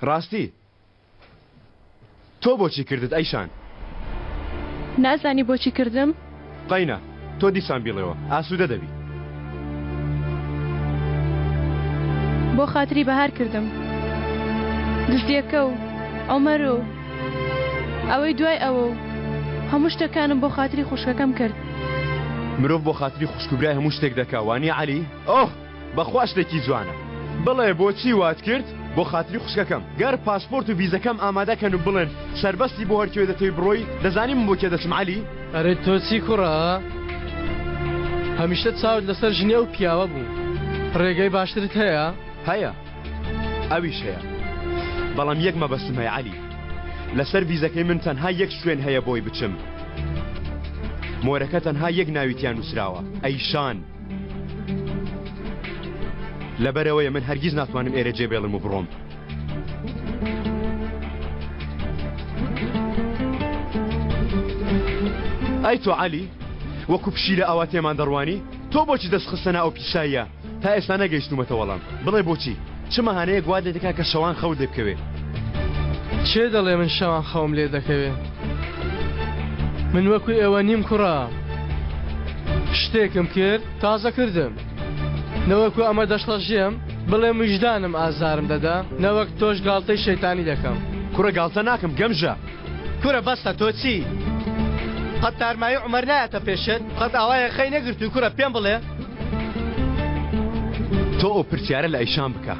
Speaker 1: ڕاستی تۆ بۆچی کردت ئەیشان؟
Speaker 6: نازانی بۆچی کردم؟
Speaker 1: قەینە تۆ دیسان بیڵێەوە ئاسوودە دەبی.
Speaker 6: بۆ خاتری بەهار کردم دزدیەکە و ئەومەر و ئەوەی دوای ئەوە و هەموو شتەکانم بۆ خاتری خوشکەکەم کرد.
Speaker 1: مرۆڤ بۆ خاتری خوشکوبرای هەموو شتێک دەکا وانی عەلی؟ ئۆه بەخوا شتێکی جوانە. بڵێ بۆچی وات کرد؟ بۆ خاتری خوشکەکەم گەر پاسپۆرت و ڤیزەکەم ئامادەکەن و بڵێن سەربەستی بۆ هەرکوێ دەتەوی بڕۆی دەزانیم بۆ کێ دەچم عەلی؟
Speaker 2: ئەرێ تۆ چی کوڕە؟ هەمیشە چاوت لەسەر ژنێ و پیاوە بوو. ڕێگەی باشترت هەیە؟
Speaker 1: هەیە ئەویش هەیە بەڵام یەک مەبەستم هەیە عەلی لەسەر ڤیزەکەی من تەنها یەک شوێن هەیە بۆی بچم. مۆرەکە تەنها یەک ناویتیان نووسراوە ئەیشان. لەبەرەوەیە من هەرگیز ناتوانم ئێرە جێبێڵم و بڕۆم. ئەی تۆ عەلی وەکو پشیلە ئەوە تێمان دەڕوانی تۆ بۆچی دەستخستە ناو پیساییە تا ئێستا نەگەیشتومەتە وەڵام بڵێ بۆچی چ مەهانەیە گواد لێ دەکا کە شەوان خەوت لێ بکەوێ؟
Speaker 2: چێ دەڵێ من شەوان خەوم لێ دەکەوێ؟ من وەکوی ئێوە نیم کوڕە شتێکم کرد تازە کردم نەوەکو ئەمە دەشڵەژیم بڵێ مژدانم ئازارم دەدا نەوەک تۆش گاڵتەی شەیتانی دەکەم.
Speaker 1: کوڕە گاڵتە ناکەم گەمژە.
Speaker 2: کوڕە بەستە تۆ چی؟ قەت تارمایی عومەر نایەتە پێشت قەت ئاوایە خەی نەگرتووی کوڕە پێم بڵێ.
Speaker 1: تۆ ئەو پرسیارە لە ئەیشان بکە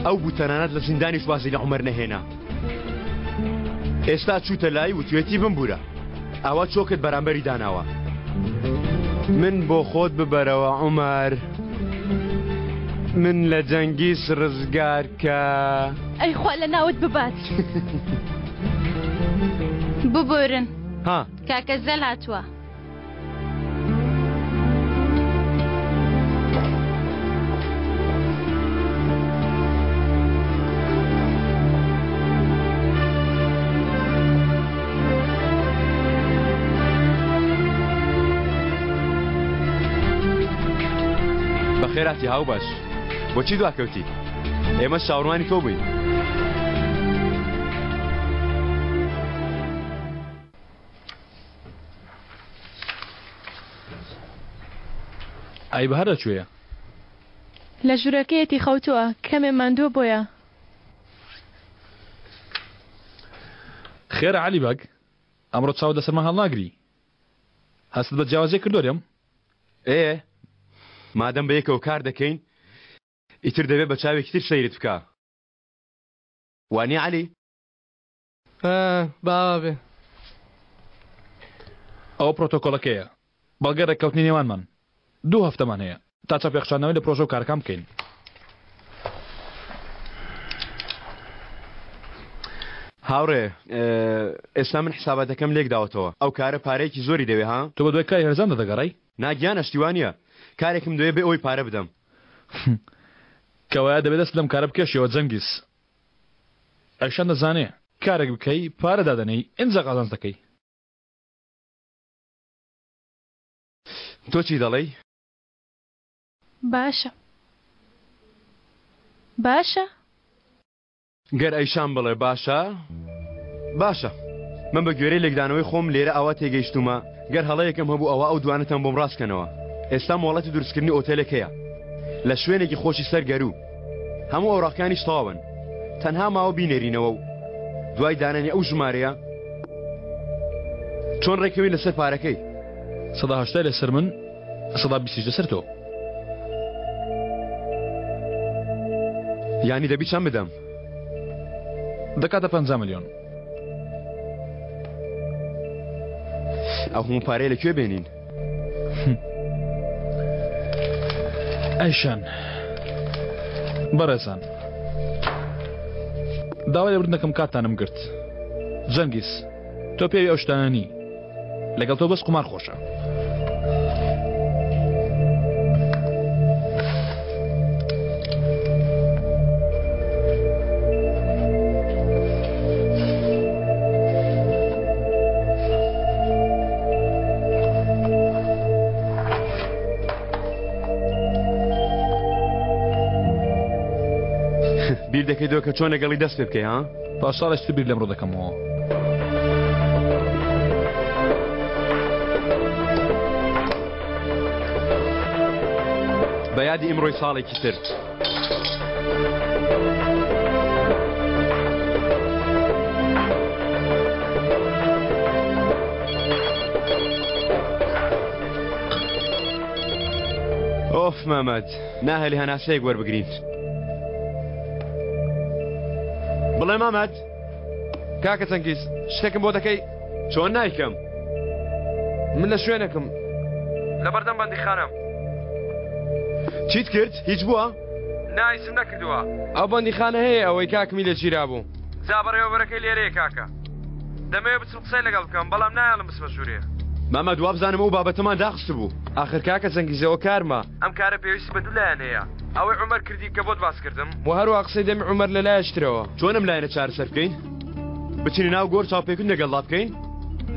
Speaker 1: ئەو بوتەنانەت لە زیندانی شوازی لە عومەر نەهێنا ئێستا چووتە لای وتوێتی بمبورە ئەوە چۆکت بەرامبەری داناوە. من بۆ خۆت ببەرەوە عومەر من لە جەنگیس ڕزگار کە
Speaker 6: ئەی خوا لە ناوت ببات. ببورن
Speaker 1: ها
Speaker 6: کاکە زەل هاتووە.
Speaker 1: خێراتی هاو باش بۆچی دواکەوتی ئێمە چاوەڕوانی تۆ بووین
Speaker 4: ئای بەهەر دەکوێیە
Speaker 6: لە ژوورەکەیەتی خەوتووە کەمێ ماندووە بۆیە
Speaker 4: خێرە عەلی بەگ ئەمڕۆ چاو دەسەرمە هەڵناگری هەست بە جیاوازی کردۆریم
Speaker 1: مادەم بە یەکەوە کار دەکەین ئیتر دەبێت بە چاوێکی تر سەیرت بکە وانی عەلی
Speaker 2: باوا بێ
Speaker 4: ئەوە پرۆتۆکۆڵەکەیە بەڵگە ڕێککەوتنی نێوانمان 2 هەفتەمان هەیە تا چاپێخشانەوەی لە پرۆژە و کارەکان بکەین
Speaker 1: هاوڕێ ئێستا من حسابەتەکەم لێک داوەتەوە ئەو کارە پارەیەکی زۆری دەوێ ها
Speaker 4: تۆ بە دوای کاری هەرزان دەدەگەڕی
Speaker 1: ناگیان ئەشتیوانە کارێکم دوێ بێ ئەوی پارە بدەم
Speaker 4: کەوایە دەبێت دەست لەم کارە بکەشەوە جەنگیز ئەشان دەزانێ کارێک بکەی پارە دادەنەی ئینجا قازانج دەکەی
Speaker 1: تۆ چی دەڵێی
Speaker 6: باشە
Speaker 1: گەر ئەیشان بڵێ باشە من بە گوێرەی لێکدانەوەی خۆم لێرە ئەوە تێگەیشتومە گەر هەڵەیەکم هەبوو ئەوە ئەو دوانەتەم بۆم ڕاستکەنەوە ئێستا مۆڵەتی دروستکردنی ئۆتێلەکەیە لە شوێنێکی خۆشی سەرگەرو هەموو ئەوڕاقیانیش تەواون تەنها ماوە بینێرینەوە و دوای دانانی ئەو ژمارەیە چۆن ڕێکەوی لەسەر پارەکەی
Speaker 4: 180 لەسەر من 120 لەسەر تۆ
Speaker 1: یانی دەبی چەند بدەم
Speaker 4: دەکاتە 50 ملیۆن
Speaker 1: ئەو هەموو پارەی لەکوێ بێنین
Speaker 4: ئەیشان بەڕێزان داوای لێبوردنەکەم کاتتانم گرت جەنگیز تۆ پێوی ئەو شتانە نی لەگەڵ تۆ بەس قومار خۆشە
Speaker 1: بیر دەکەیتەوە کە چۆن لەگەڵی دەست پێ بکەی ها
Speaker 4: پاشساڵێکی بیر لەمڕۆ دەکەمەوە
Speaker 1: بە یادی ئیمڕۆی ساڵێکی تر ئۆف مەمەد ناهێلی هەناسەیەک وەربگرین بڵێ مەمەد
Speaker 11: کاکە چەنگیز شتێکم بۆ دەکەی
Speaker 1: چۆن نایکەم
Speaker 11: من لە شوێنێکم لە بەردەم بەندیخانەم
Speaker 1: چیت کرد هیچ بووە
Speaker 11: نایسم نەکردووە ئەو بەندیخانە هەیە ئەوەی کاکمی لە چیرا بوو جا بەڕێوەبەرەکەی لێرەیە کاکە دەمەوێت بچم قسەی لەگەڵ بکەم بەڵام نایڵم بسمە ژوورێ
Speaker 1: مەمەد وا بزانم ئەو بابەتەمان داخست بوو
Speaker 11: ئاخر کاکە چەنگیزەوە کارمە ئەم کارە پێویستی بە دوولایەن هەیە ئەوەی عومەر کردی کە بۆت باس کردم و هەروە قسەی دەمی عومەر لەلایەشترەوە
Speaker 1: چۆنم لایەنە چارەسەر بکەین بچینە ناو گۆر چاوپێکن لەگەڵا بکەین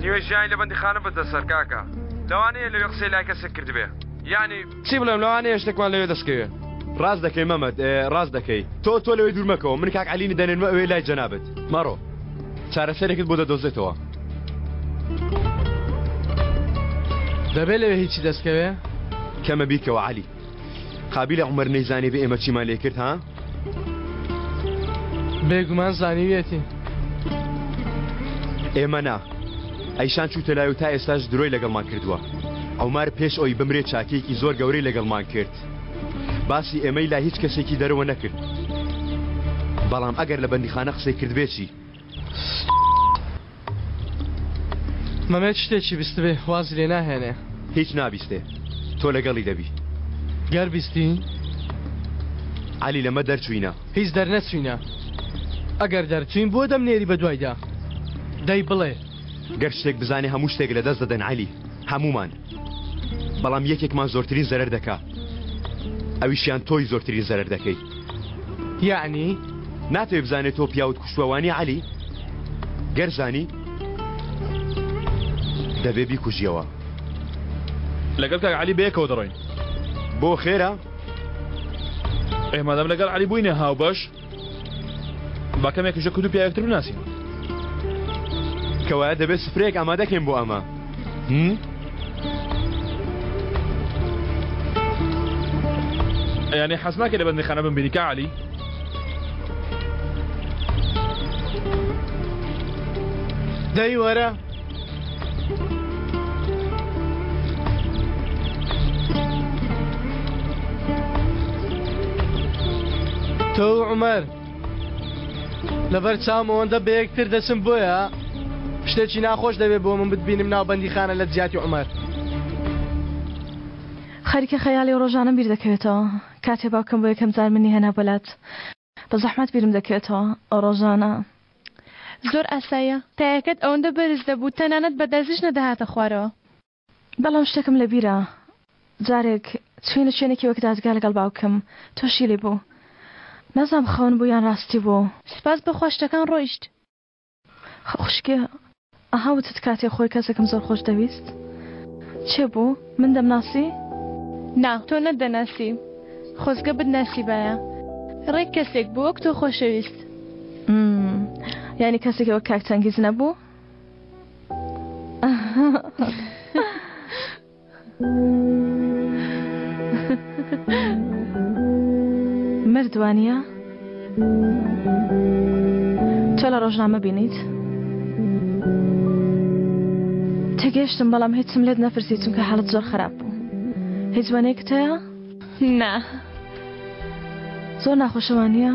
Speaker 11: نیوەی ژیانی لە بەندیخانە بەدەسەر کاکە لەوانەیە لەوێ قسەی لای کەسێک کردبێ یعنی چی بڵێم لەوانەیە شتێکمان لەوێ دەستکەوێ
Speaker 1: ڕاست دەکەی مەمەد ڕاست دەکەی تۆ لەوێ دوور مەکەوە من کاک عەلینی دەنێنمە ئەوێ لای جەنابەت مەڕۆ چارەسەرێکت بۆ دەدۆزێتەوە
Speaker 2: دەبێت لەوێ هیچی دەستکەوێ
Speaker 1: کەمە بیکەوە عەلی قابیلە عومەر نەیزانێ بە ئێمە چیمان لێ کرد ها
Speaker 2: بێگومان زانیوێتی
Speaker 1: ئێمە نا ئەیشان چووتە لای و تا ئێستاش درۆی لەگەڵمان کردووە ئەومار پێش ئەوی بمرێت چاکێکی زۆر گەورەی لەگەڵمان کرد باسی ئێمەی لا هیچ کەسێکی دەرەوە نەکرد بەڵام ئەگەر لە بەندیخانە قسەی کردبێتی
Speaker 2: مەمێت شتێکی بیستبێ واز لێ ناهێنێ
Speaker 1: هیچ نابیستێ تۆ لەگەڵی دەبی
Speaker 2: گەر بیستی
Speaker 1: عەلی لەمە دەرچووینە
Speaker 2: هیچ دەرنەچووینە ئەگەر دەرچوین بۆ دەمنێری بە دوایدا دەی بڵێ
Speaker 1: گەر شتێک بزانێ هەموو شتێک لە دەست دەدەن عەلی هەمومان بەڵام یەکێکمان زۆرترین زەرەر دەکا ئەویشیان تۆی زۆرترین زەرەر دەکەی
Speaker 2: یعنی
Speaker 1: ناتوێ بزانێت تۆ پیاوت کوشتوەوانی عەلی گەر زانی دەبێ بیکوژیەوە
Speaker 4: لەگەڵ کاک عەلی بەیەکەوە دەڕۆین
Speaker 1: بۆ خێرە
Speaker 4: ئێمەدەم لەگەڵ علی بووینە هاو بەش با کەمێکیشە کورد و پیاوەکتر بناسین
Speaker 1: کەوایە دەبێت سفرەیەک ئامادەکەین بۆ ئەمە
Speaker 4: یعنی حەز ناکەی لە بەندیخانە بمبینی کە علی
Speaker 2: دەی وەرە تۆ عومەر لەبەر چامەوەندە بە یەکتر دەچم بۆیە شتێکی ناخۆش دەبێت بۆ من بتبینم ناو بەندیخانە لە جیاتی عومەر
Speaker 7: خەریکە خەیاڵی ڕۆژانە بیر دەکەوێتەوە کاتێ باوکەم بۆ یەکەم جار منی هێنا بەلات بە زەحمەت بیرم دەکەوێتەوە ڕۆژانە
Speaker 6: زۆر ئاساییە تایەکەت ئەوەندە بەرز دەبوو تەنانەت بە دەزیش نەدەهاتە خوارەوە
Speaker 7: بەڵام شتێکم لە بیرە جارێک چوینە شوێنێکی وەک دادگا لەگەڵ باوکم تۆشی لێ بوو نەزانم خەون بوو یان ڕاستی بوو
Speaker 6: سپاس بەخوا شتەکان ڕۆیشت
Speaker 7: خوشکێ ئەهاوتت کاتێ خۆی کەسێکم زۆر خۆش دەویست چێ بوو من دەمناسی؟
Speaker 6: نا تۆ نەدەناسی خۆزگە بتناسی بایە ڕێک کەسێک بوو وەک تۆ خۆشەویست
Speaker 7: یعنی کەسێکی وەک کاک تەنگیز نەبوو؟ مردوانیە؟ تۆ لە ڕۆژنامە بینیت؟ تێگەیشتم بەڵام هیچم لێت نەپرسی چونکە حاڵت زۆر خراپ بوو هیچ وانەیەکت هەیە؟
Speaker 6: نا
Speaker 7: زۆر ناخۆشەوانیە؟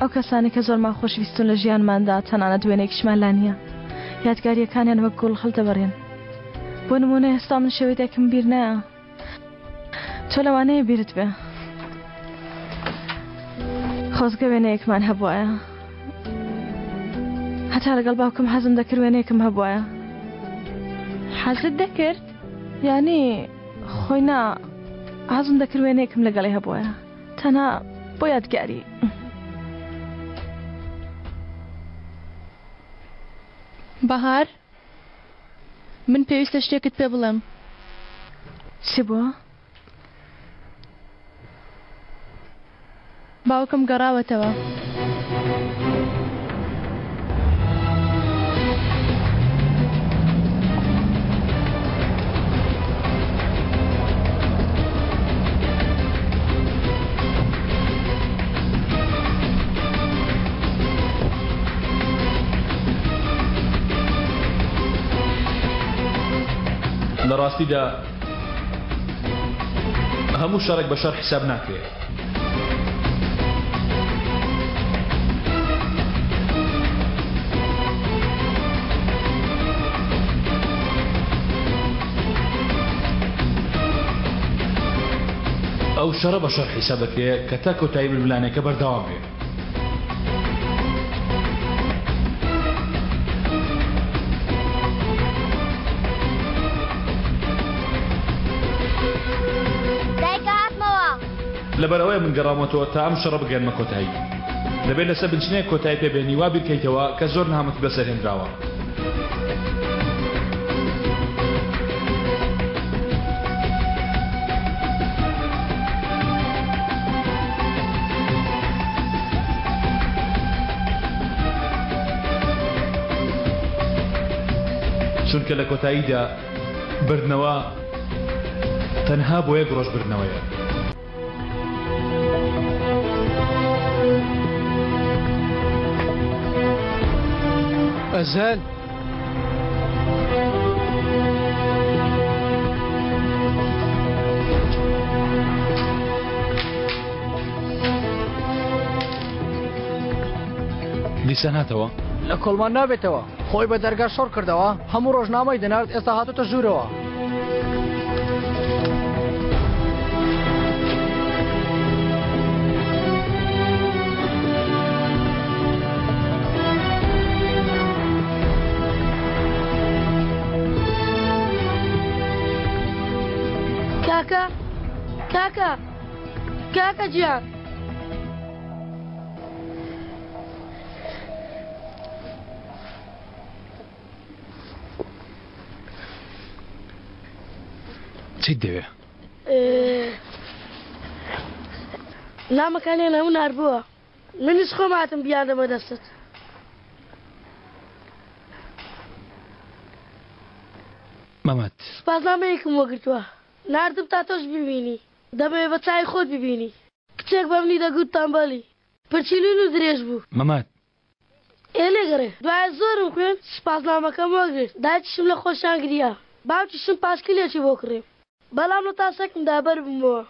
Speaker 7: ئەو کەسانی کە زۆرمان خۆشویستون لە ژیانماندا تەنانەت وێنێکیشمان لا نییە یادگاریەکانیان وەک گوڵ هەڵ دەبڕێن بۆ نمونە هێستا من شێوەیەکم بیر نایە تۆ لەوانەیە بیرت بێ خۆزگە وێنەیەکمان هەبوایە هەتا لەگەڵ باوکم حەزم دەکرد وێنەیەکم هەبوایە
Speaker 6: حەزت دەکرد؟
Speaker 7: یانی خۆی نا حەزم دەکرد وێنەیەکم لەگەڵی هەبوایە تەنها بۆ یادگاری
Speaker 6: بەهار من پێویستە شتێکت پێ بڵێم
Speaker 7: چی بووە؟
Speaker 6: باوکم گەڕاوەتەوە
Speaker 4: لە ڕاستیدا هەموو شەڕێک بە شەڕ حساب ناکرێت ئەو شەڕە بە شەڕ حساب دەکرێت کە تا کۆتایی ململانەکە بەردەوام بێت لەبەرەوەی من گەڕامەوە تا ئەم شەڕە بگەنمە کۆتایی دەبێت لەسەر بنچینەیە کۆتایی پێبێنی وا بیرکەیتەوە کە زۆر نەهامەت بەسەرهێنراوە چونکە لە کۆتاییدا بردنەوە تەنها بۆ یەک ڕۆژ بردنەوەیە
Speaker 2: ئەزەل
Speaker 4: دیسان هاتەوە
Speaker 2: لە کۆڵمان نابێتەوە خۆی بە دەرگا شۆڕ کردەوە هەموو ڕۆژنامەی دەنارد ئێستا هاتوتە ژوورەوە
Speaker 9: کاکە گیان
Speaker 4: چیت دەوێ؟
Speaker 9: نامەکانیان هەموو ناربووە منیش خۆم هاتم بیانەمە دەستت
Speaker 4: مەمەد
Speaker 9: سپاسنامەیەکم وەگرتووە ناردم تا تۆش ببینی دەبێت بە چای خۆت ببینی کچێک بە منی دەگوت تەمبەڵی پرچیلون و درێژ بوو
Speaker 4: مەمەد
Speaker 9: لێگەڕێ دوای زۆرم خوێن سپاسنامەکەم وەگرت دایکیشم لە خۆشیان گریا باوکیشم پاشکلێکی بۆ کڕێم بەڵام لە تاسەکمدا بەر بمەوە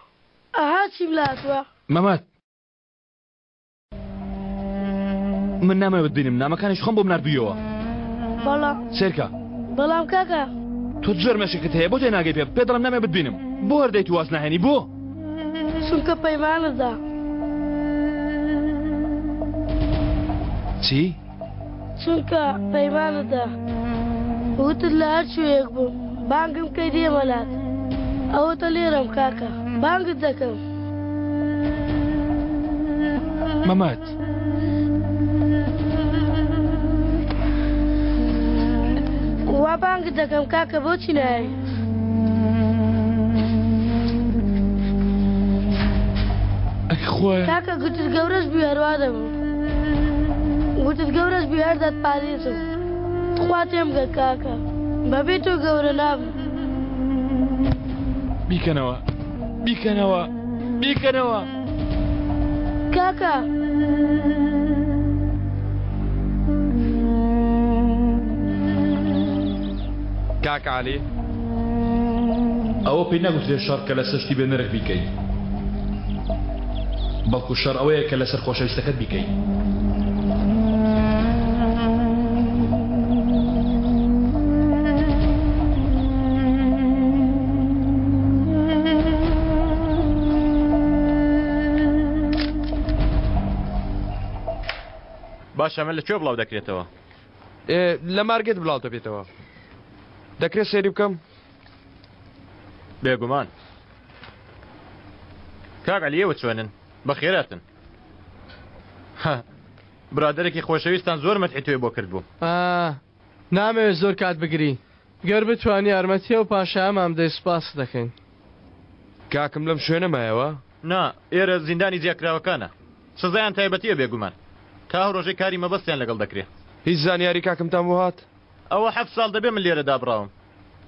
Speaker 9: ئەها چیم لە هاتووە
Speaker 4: مەمەد من نامەوێت ببینم نامەکانیش خۆم بۆم نردوویەوە
Speaker 9: بەڵام
Speaker 4: سێرکە
Speaker 9: بەڵام کاکە
Speaker 4: تۆ زۆر مێشکت هەیە بۆ تێ ناگەی پێ دەڵم نامەوێت ببینم بۆ هەردەیت واز ناهێنی بۆ
Speaker 9: چونکە پەیمانەدا
Speaker 4: چی؟
Speaker 9: چونکە پەیمانەدا وتت لە هەر شوەیەک بووم بانگم کەی دێمەلات ئەوەتە لێرەم کاکە بانگت دەکەم
Speaker 4: مەمەد
Speaker 9: وا بانگت دەکەم کاکە بۆچی نایە کاکە گوتت گەورەش بوو هەروە دەبوو گوتت گەورەش بوو هەردەت پارێزم خوا تێمگە کاکە بەبێ تۆ گەورە نابم
Speaker 4: بیکەنەوە بیکەنەوە بیکەنەوە
Speaker 9: کاکە
Speaker 11: کاکە عەلی
Speaker 4: ئەوە پێی نەگوترێ شەڕ کە لە سەشتی بێ نرخ بیکەی بەڵکو شەڕ ئەوەیە کە لەسەر خۆشەویستەکەت بیکەی
Speaker 5: باشە من لەکوێ بڵاو دەکرێتەوە
Speaker 11: لە مارگێت بڵاوتە بێتەوە دەکرێت سێری بکەم
Speaker 5: بێگومان کاک عەلیەوە چۆنن بەخێراتن برادێکی خۆشەویستان زۆر مەدحی توێ بۆ کرد بوو
Speaker 2: نامەوێت زۆر کات بگری گەر بتوانی یارمەتیە و پاشایە مامدەی سوپاس دەکەین
Speaker 11: کاکم لەم شوێنەمایەوە
Speaker 5: نا ئێرە زیندانی جیاکراوەکانە سزایان تایبەتیە بێگومان تا ڕۆژەی کاری مەبەستیان لەگەڵ دەکرێت
Speaker 11: هیچ زانیاری کاکمتان بۆ هات
Speaker 5: ئەوە 7 ساڵ دەبێ من لێرە دابڕاوم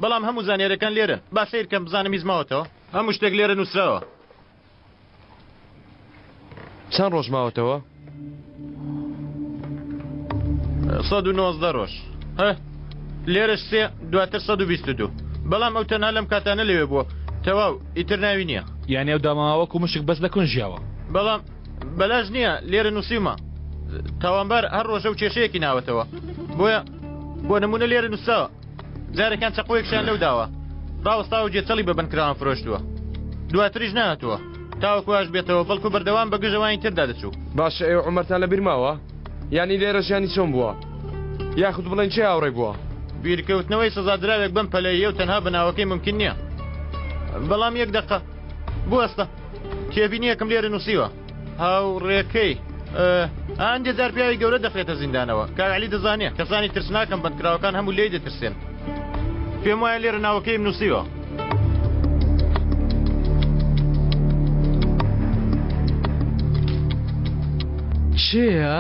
Speaker 5: بەڵام هەموو زانیارەکان لێرن با سیر کەم بزانم هیزماوەتەوە هەموو شتێک لێرە نووسراوە
Speaker 11: چەند ڕۆژ ماوەتەوە
Speaker 5: 119 ڕۆژ لێرەش سێ دواتر 122 بەڵام ئەو تەنها لەم کاتانە لەوێ بووە تەواو ئیتر ناوی نییە
Speaker 4: یانێ ئەو داماوەکو مشک بەس دەکەن ژیاوە
Speaker 5: بەڵام بەلاژ نییە لێرە نووسیمە تاوانبار هەر ڕۆژە و کێشەیەکی ناوەتەوە بۆیە بۆ نمونە لێرە نووساوە جارێکان چەقۆیەکشیان لەو داوە ڕاوەستا و جێچەڵی بە بنکراوان فرۆشتووە دواتریش نهاتووە تاوەکواش بێتەوە بەڵکو بەردەوام بە گژەوانی تردا دەچوو
Speaker 11: باشە ئێوە عومەرتان لە بیرماوە ینی لێرە ژیانی چۆن بووە یاخود بڵێن چێ ئاوڕێ بووە
Speaker 5: بیرکەوتنەوەی سزادراوێک بم پەلەیە و تەنها بەناوەکەی ممکن نییە بەڵام یەک دقە بوەستە کێبینیەکەم لێرە نووسیوە هاوڕێکەی ئەندێ جار پیاوی گەورە دەخرێتە زیندانەوە کاغعلی دەزانێت کەسانی ترسناکەم بەندکراوەکان هەموو لێی دەترسێن پێم وایە لێرە ناوەکەیم نووسیوە
Speaker 2: چێە؟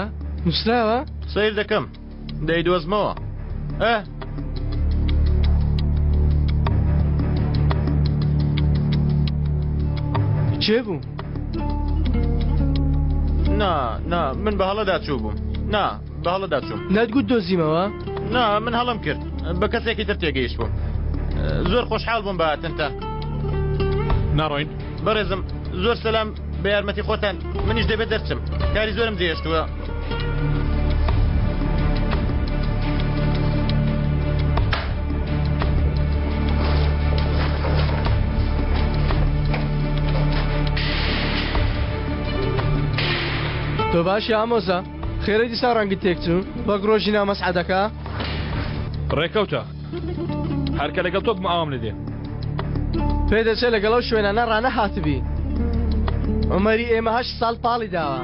Speaker 2: نووسراوە؟
Speaker 5: سیر دەکەم دەیدۆزمەوە
Speaker 2: چێ بوو؟
Speaker 5: نا من بە هەڵەدا چوو بووم نا بە هەڵەدا چووم
Speaker 2: نەتگوت دۆزیمەوە؟
Speaker 5: نا من هەڵم کرد بە کەسێکی تر تێگەیشت بووم زۆر خۆشحاڵ بووم بەهاتنتە
Speaker 4: ناڕۆین
Speaker 5: بەڕێزم زۆر سەلام بە یارمەتی خۆتان منیش دەبێت دەرچم کاری زۆرم جێشتووە
Speaker 2: تۆ باشی ئامۆزە خێرە دیسا ڕەنگت تێکچوو وەک ڕۆژی نامەسعەدەکە
Speaker 4: ڕێکەوتە هەرکە لەگەڵ تۆ ئاوام لە دێ
Speaker 2: پێ دەچێت لەگەڵەو شوێنانە ڕانە هاتبی عمەری ئێمە 8 ساڵ پاڵی داوە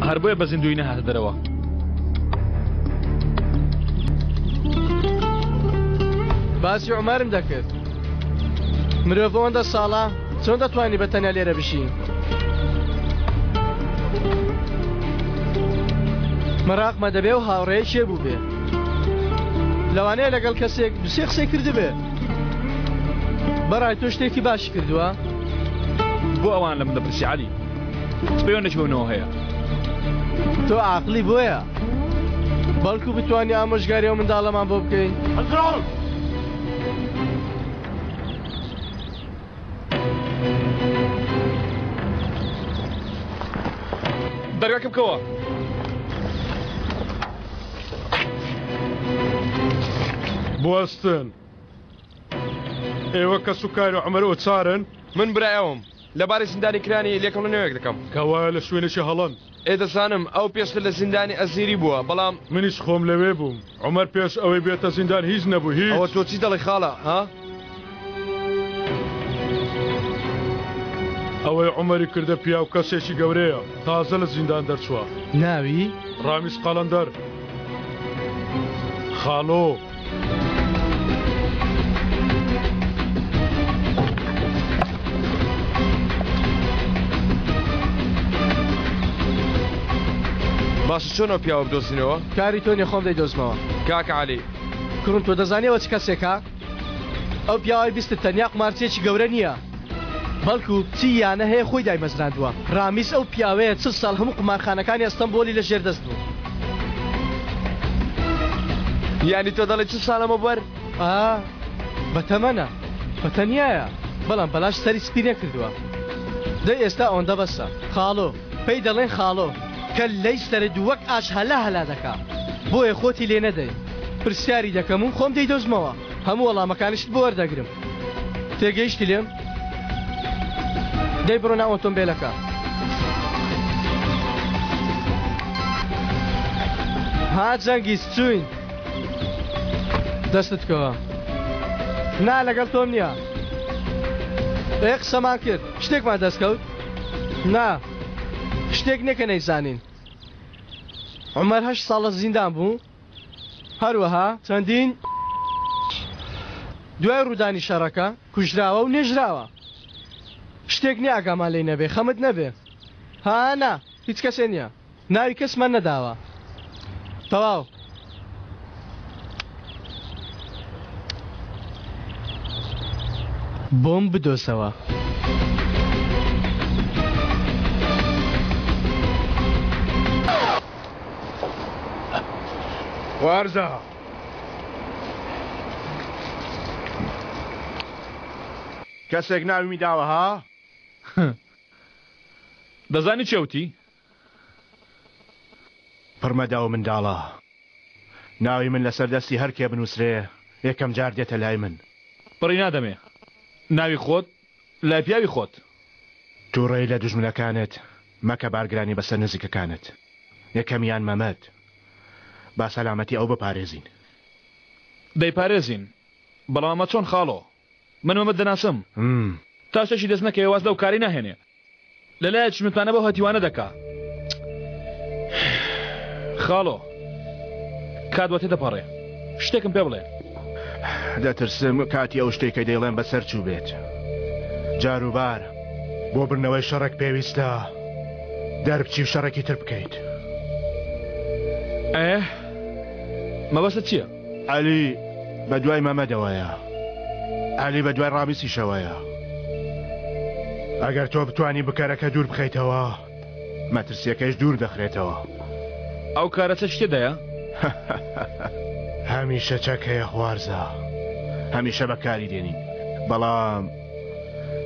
Speaker 4: هەر بۆیە بە زیندوی نەهاتە دەرەوە
Speaker 2: باسی عمەرم دەکرد مرۆڤ ئەوەندە ساڵە چۆن دەتوانی بە تەنیا لێرە بشین مەراقمە دەبێ و هاوڕێی شێ بوو بێ لەوانەیە لەگەڵ کەسێک دوسێ قسەی کردبێ بەڕای تۆ شتێکی باشی کردووە
Speaker 4: بۆ ئەوان لە من دەپرسی عەلی پێوە نەچبوونەوە هەیە
Speaker 2: تۆ عاقلی بۆیە بەڵکو بتوانی ئامۆژگاری ئەو منداڵەمان بۆ بکەین
Speaker 4: دەرگاکە بکەوە
Speaker 12: بوەستن ئێوە کەس و کار و عومەر و چارن
Speaker 11: من برایەوەم لەبارەی زیندانی کرانی لێکۆڵینەوەیەک دەکەم
Speaker 12: کەوایە لە شوێنێکی هەڵەن
Speaker 11: دەزانم ئەو پێشتر لە زیندانی ئەزیری بووە بەڵام
Speaker 12: منیش خۆم لەوێ بووم عومەر پێش ئەوەی بێتە زیندان هیچ نەبوو هیچ
Speaker 11: ئەوە تۆ چی دەڵی خاڵە ها
Speaker 12: ئەوەی عومەری کردە پیا و کەسێکی گەورەیە تازە لە زیندان دەرچووە
Speaker 2: ناوی
Speaker 12: ڕامیز قەڵەندەر خاڵۆ
Speaker 11: باش چۆنەوە پیاوە بدۆزینەوە
Speaker 2: کاری تۆ نیە خۆم دەیدۆزمەوە
Speaker 11: کاکە عەلی
Speaker 2: کوڕم تۆ دەزانیەوە چ کەسێکە ئەو پیاوەی بیستت تەنیا قمارچێکی گەورە نییە بەڵکو چی یانە هەیە خۆی دایمەزراندووە ڕامیز ئەو پیاوەیە 40 ساڵ هەموو قمارخانەکانی ئەستەمبۆلی لە ژێردەست بوو
Speaker 11: یانی تۆ دەڵێ چ ساڵەمە بەر
Speaker 2: بەتەمەنە بەتەنیایە بەڵام بەلاش سەری سپی نەکردووە دەی ئێستا ئەوەندە بەسە خاڵۆ پێی دەڵێن خاڵۆ کە لەی سەرد وەک ئاش هەلا دەکا بۆیە خۆتی لێ نەدەی پرسیاری دەکەم و خۆم دەیدۆزمەوە هەموو وەڵامەکانیشت بۆ وەردەگرم تێگەیشتی لێم دەی بڕۆ ناو ئۆتۆمبیلەکە ها جەنگیز چوین دەستت کەوە نا لەگەڵ تۆم نییە قسەمان کرد شتێکمان دەستکەوت نا شتێک نەکە نەیزانین عومەر 8 ساڵە زیندان بوو هەروەها چەندین دوای ڕوودانی شەڕەکە کوژراوە و نێژراوە شتێک نییە ئاگامان لێی نەبێ خەمت نەبێ هانا هیچ کەسێ نییە ناوی کەسمان نەداوە تەواو بۆم بدۆسەوە
Speaker 12: وارزە
Speaker 5: کەسێک ناوی میداوە ها
Speaker 4: دەزانی چێوتی
Speaker 5: پڕمەدا و منداڵە ناوی من لەسەر دەستی هەرکێ بنووسرێ یەکەم جار دێتە لای من
Speaker 4: پڕی نادەمێ ناوی خۆت لای پیاوی خۆت
Speaker 5: تووڕێی لە دوژمنەکانت مەکە بارگرانی بەسەر نزیکەکانت یەکەمیان مەمەد با سەلامەتی ئەو بپارێزین
Speaker 4: دەیپارێزین بەڵام ئەمە چۆن خاڵۆ من مەمەد دەناسم تا شتێکی دەست نەکەوێ واز لەو کاری ناهێنێ لەلایەک متمانە بە هەتیوانە دەکا خاڵۆ کادوەتێ دەپەڕێ شتێکم پێ بڵێ
Speaker 5: دەترسم کاتی ئەو شتێکە دەیڵێن بەسەر چوو بێت جاروبار بۆ برنەوەی شەڕێک پێویستە دەربچی و شەڕێکی تر بکەیت
Speaker 4: مەبەستە چییە؟
Speaker 5: عەلی بە دوای مەمەدەوەیە عەلی بە دوای ڕامیسیشەوەیە ئەگەر تۆ بتوانی بکەرەکە دوور بخەیتەوە مەترسیەکەش دوور دەخرێتەوە
Speaker 4: ئەو کارە چە شتێدایە؟
Speaker 5: هەمیشە چەکەیە خوارزە هەمیشە بەکاری دێنین بەڵام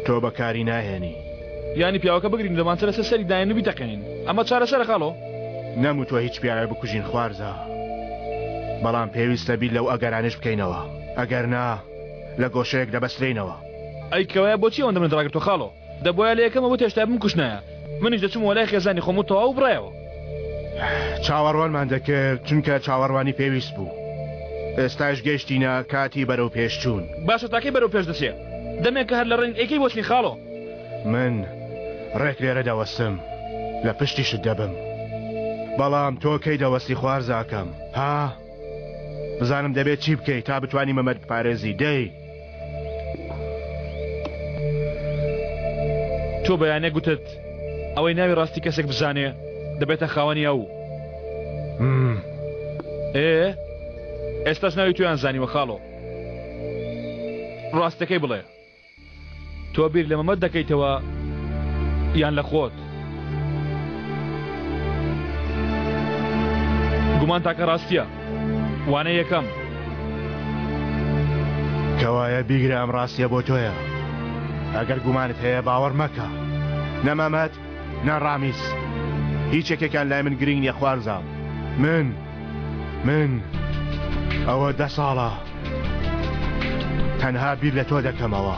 Speaker 5: تۆ بەکاری ناهێنی
Speaker 4: ینی پیاوەکە بگرین دەمانچە لەسەر سەری داێن و بیتەقێنین ئەمە چارەسەرە خاڵۆ
Speaker 5: نەموتوە هیچ پیاوە بکوژین خوارزە بەڵام پێویستە بیر لەو ئەگەرانش بکەینەوە ئەگەر نا لە گۆشەیەک دەبەسترینەوە
Speaker 4: ئەیکەوەیە بۆچی ئەوەندە من دراگرتۆ خاڵۆ دەبایە لە یەکەمە بۆ تێشتا بمکوشنایە منیش دەچم وەلای خێزانی خۆم و تەواو بڕایەوە
Speaker 5: چاوەڕوانمان دەکرد چونکە چاوەڕوانی پێویست بوو ئێستاش گەیشتینە کاتی بەرەو پێشچوون
Speaker 4: باشە تاکەی بەرەو پێش دەچێ دەمێک کە هەر لە ڕێنگ ئەیکەی بۆچنی خاڵۆ
Speaker 5: من ڕێک لێرە دەوەستم لە پشتیشت دەبم بەڵام تۆ کەی دەوەستی خوارزاکەم ها بزانم دەبێت چی بکەیت تا بتوانی مەمەد پارێزی دەی
Speaker 4: تۆ بەیانێ گوتت ئەوەی ناوی ڕاستی کەسێک بزانێ دەبێتە خاوەنی ئەو. ئێستاش ناوی تویان زانیوە خاڵۆ. ڕاستەکەی بڵێ تۆ بیر لە مەمەد دەکەیتەوە یان لە خۆت؟ گومان تاکە ڕاستیە وانە یەکەم
Speaker 5: کەوایە بیگرە ئەم ڕاستیە بۆ تۆیە. ئەگەر گومانت هەیە باوەڕ مەکە. نە مەمەد نە ڕامیس هیچ یەکێکان لای من گرنگ نییە خوارزام. من ئەوە 10 ساڵە تەنها بیر لە تۆ دەکەمەوە.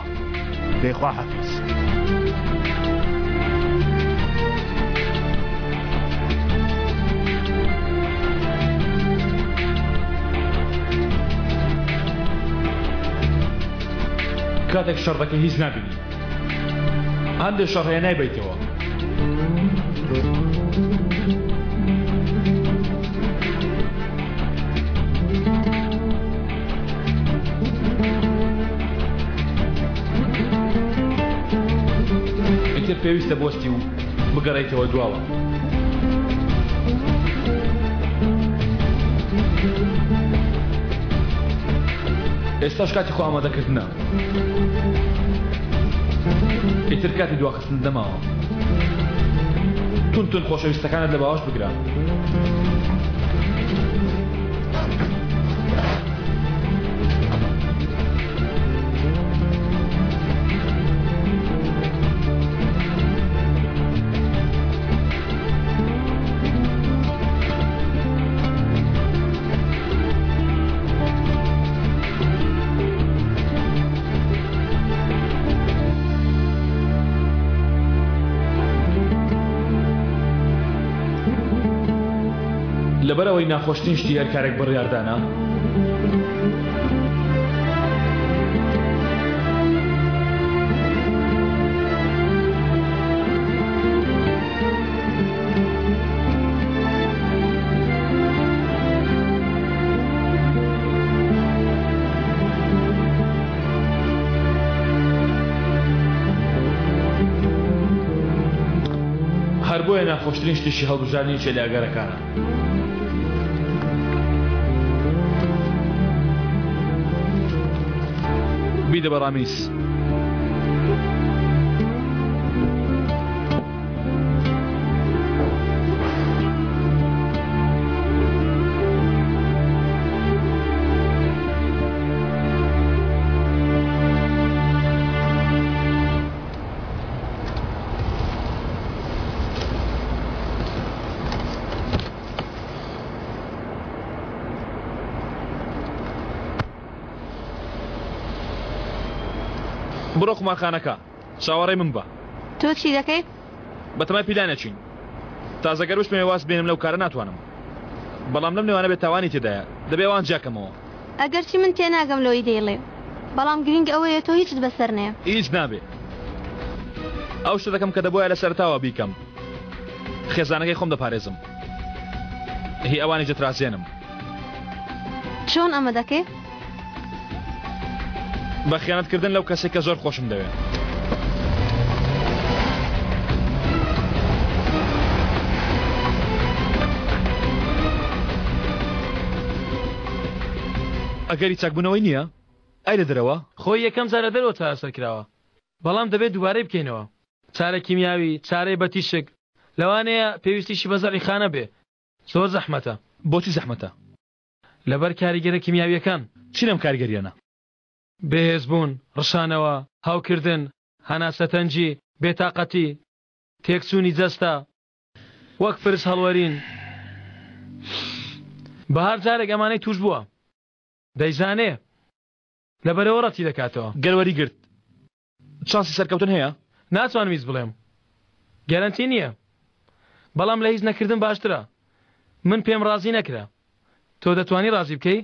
Speaker 5: دەیخوا حەفیز.
Speaker 4: کاتێک شەڕ دەکەی هیچ نابینی هەندێک شەڕ هەیە نایبیتەوە. ئیتر پێویستە بۆستی و بگەڕێیتەوە دواوە. ئێستاش کاتی خۆ ئامادەکردنە. ئیتر کاتی دواخستن دەماوە. تون خۆشەویستەکانت لە باوەش بگرە. لەبەرەوەی ناخۆشترین شتی هەر کارێک بڕیاردانە هەر بۆیە ناخۆشترین شتیشی هەڵبژاردنی چێلاگەرەکانە. بیدە بە ڕامیس. بڕۆ قومارخانەکە چاوەڕێی من بە.
Speaker 13: تۆ چی دەکەی؟
Speaker 4: بەتەمای پیلانەچین تازەگەر وشمێ واز بێنم لەو کارە ناتوانم. بەڵام لەم نێوانە بێت تاوانی تێدایە دەبێ وان جاکەمەوە.
Speaker 13: ئەگەر چی من تێناگەم لەوەی دەیڵێ بەڵام گرنگ ئەوەیە تۆ هیچت بەسەر نەیە.
Speaker 4: هیچ نابێ. ئەو شتە دەکەم کە دەبۆیە لە سەرتاوە بیکەم. خێزانەکەی خۆم دەپارێزم. هی ئەوانی جەترازێنم.
Speaker 13: چۆن ئەمە دەکەی؟
Speaker 4: بە خیانەتکردن لەو کەسێک کە زۆر خۆشم دەوێت. ئەگەری چاکبوونەوەی نییە ئای لە دەرەوە
Speaker 2: خۆی یەکەم جارە دەرەوە چارەسەر کراوە بەڵام دەبێت دووبارەی بکەینەوە. چارە کیمیاوی چارەی بەتیشک لەوانەیە پێویستیشی بەزەڕی خانە بێ. زۆر زەحمەتە.
Speaker 4: بۆچی زەحمەتە؟
Speaker 2: لەبەر کاریگەرە کیمیاویەکان.
Speaker 4: چی لەم کاریگەریانە؟
Speaker 2: بەهێزبوون، ڕشانەوە، هاوکردن، هەناسەتەنجی، بێتاقەتی، تێکچوونی جەستە، وەک فرس هەڵوەرین. بەهار جارێک ئەمانەی توش بووە. دەیزانێ لەبەرەوە ڕەتی دەکاتەوە.
Speaker 4: گەلوەری گرت. چانسی سەرکەوتن هەیە؟
Speaker 2: ناتوانم هیچ بڵێم. گەرانتی نییە. بەڵام لە هیچ نەکردن باشترە. من پێم ڕازی نەکرا. تۆ دەتوانی ڕازی بکەی؟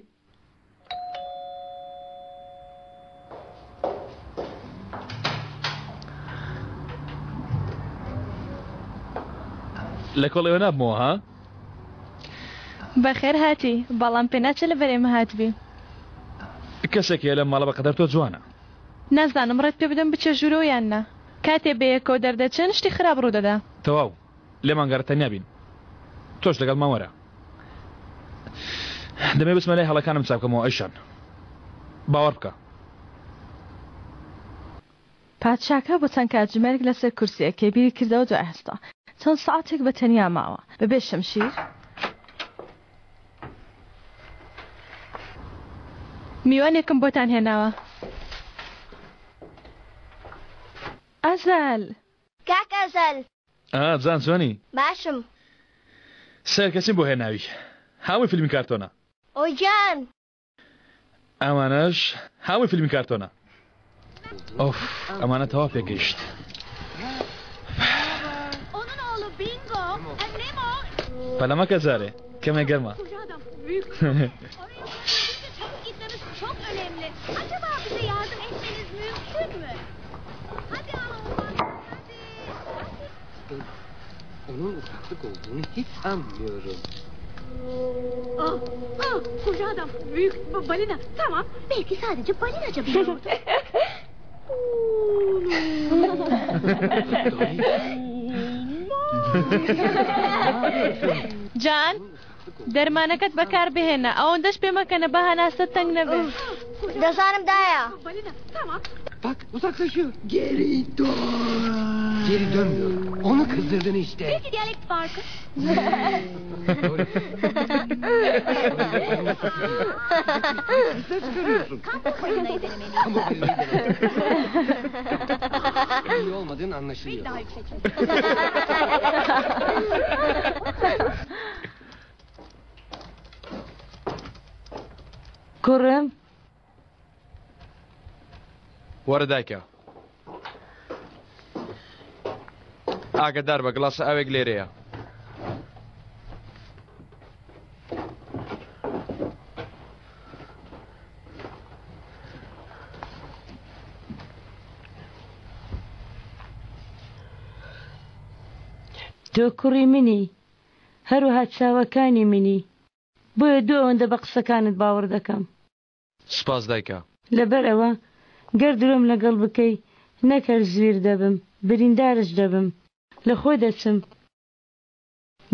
Speaker 4: لە کۆڵەوە نابمەوە ها؟
Speaker 7: بەخێر هاتی بەڵام پێ ناچێت لە بەرێمە هاتبی.
Speaker 4: کەسێکە لە ماڵە بەقەدەر تۆ جوانە.
Speaker 7: نازانم ڕێت پێ بدەم بچێ ژوورەوە یان نا. کاتێ بەیەکەوە دەردەچێن شتی خراپ ڕوو دەدا.
Speaker 4: تەواو لێمان گەرە تەنیا بین تۆش لەگەڵ ماوەرە دەمێ بچمە لای هەڵەکانم چاوکەمەوە ئەیشان باوەڕ بکە
Speaker 7: پادشاکە بۆ چەند کاتژمێرێک لەسەر کورسیەکەی بیری کردەوە دوای هەستا چەند سەعاتێک بە تەنیا ماوە بەبێ شەمشیر میوانێکم بۆتان هێناوە ئەزەل
Speaker 14: کاک ئەزەل
Speaker 4: جان چۆنی
Speaker 14: باشم
Speaker 4: سەر کەسیم بۆ هێناوی هەمووی فیلمی کارتۆنە
Speaker 14: ئۆی گیان
Speaker 4: ئەمانەش هەمووی فیلمی کارتۆنە ئۆف ئەمانە تەواو پێگەیشت پەلەمەکە جارێ کەمێ گەرمە
Speaker 14: Çok önemli. Acaba bize yardım etmeniz mümkün mü? Hadi ama.
Speaker 15: Onun ufaklık olduğunu hiç sanmıyorum.
Speaker 14: Koca adam. Büyük balina. Tamam. Belki sadece balinaca biliyordu.
Speaker 6: Can, dermanەکەت بەکار بهێنە ئەوەندەش پێ مەکەنە بە هەناسە تەنگ نەبێت.
Speaker 14: دەزانم دایە.
Speaker 15: Bak uzaklaşıyor. Geri dön. Geri dönmüyor. Onu kızdırdın işte.
Speaker 14: Belki diyalekt farkı.
Speaker 15: Ses çıkarıyorsun.
Speaker 14: Kamp balinayı denemeliyim.
Speaker 15: Ama balinayı denemeliyim. İyi olmadığın anlaşılıyor.
Speaker 14: Daha yüksek.
Speaker 8: کوڕم
Speaker 11: وەرە دایکە ئاگادار بە گڵاسە ئاوێک لێرەیە
Speaker 8: تۆ کوڕی منی هەروەها چاوەکانی منی بۆیە دوو ئەوەندە بە قسەکانت باوەڕ دەکەم
Speaker 11: سپاس دایکە
Speaker 8: لەبەر ئەوە گەر درۆم لەگەڵ بکەی نەکەر زویر دەبم بریندارش دەبم لە خۆ دەچم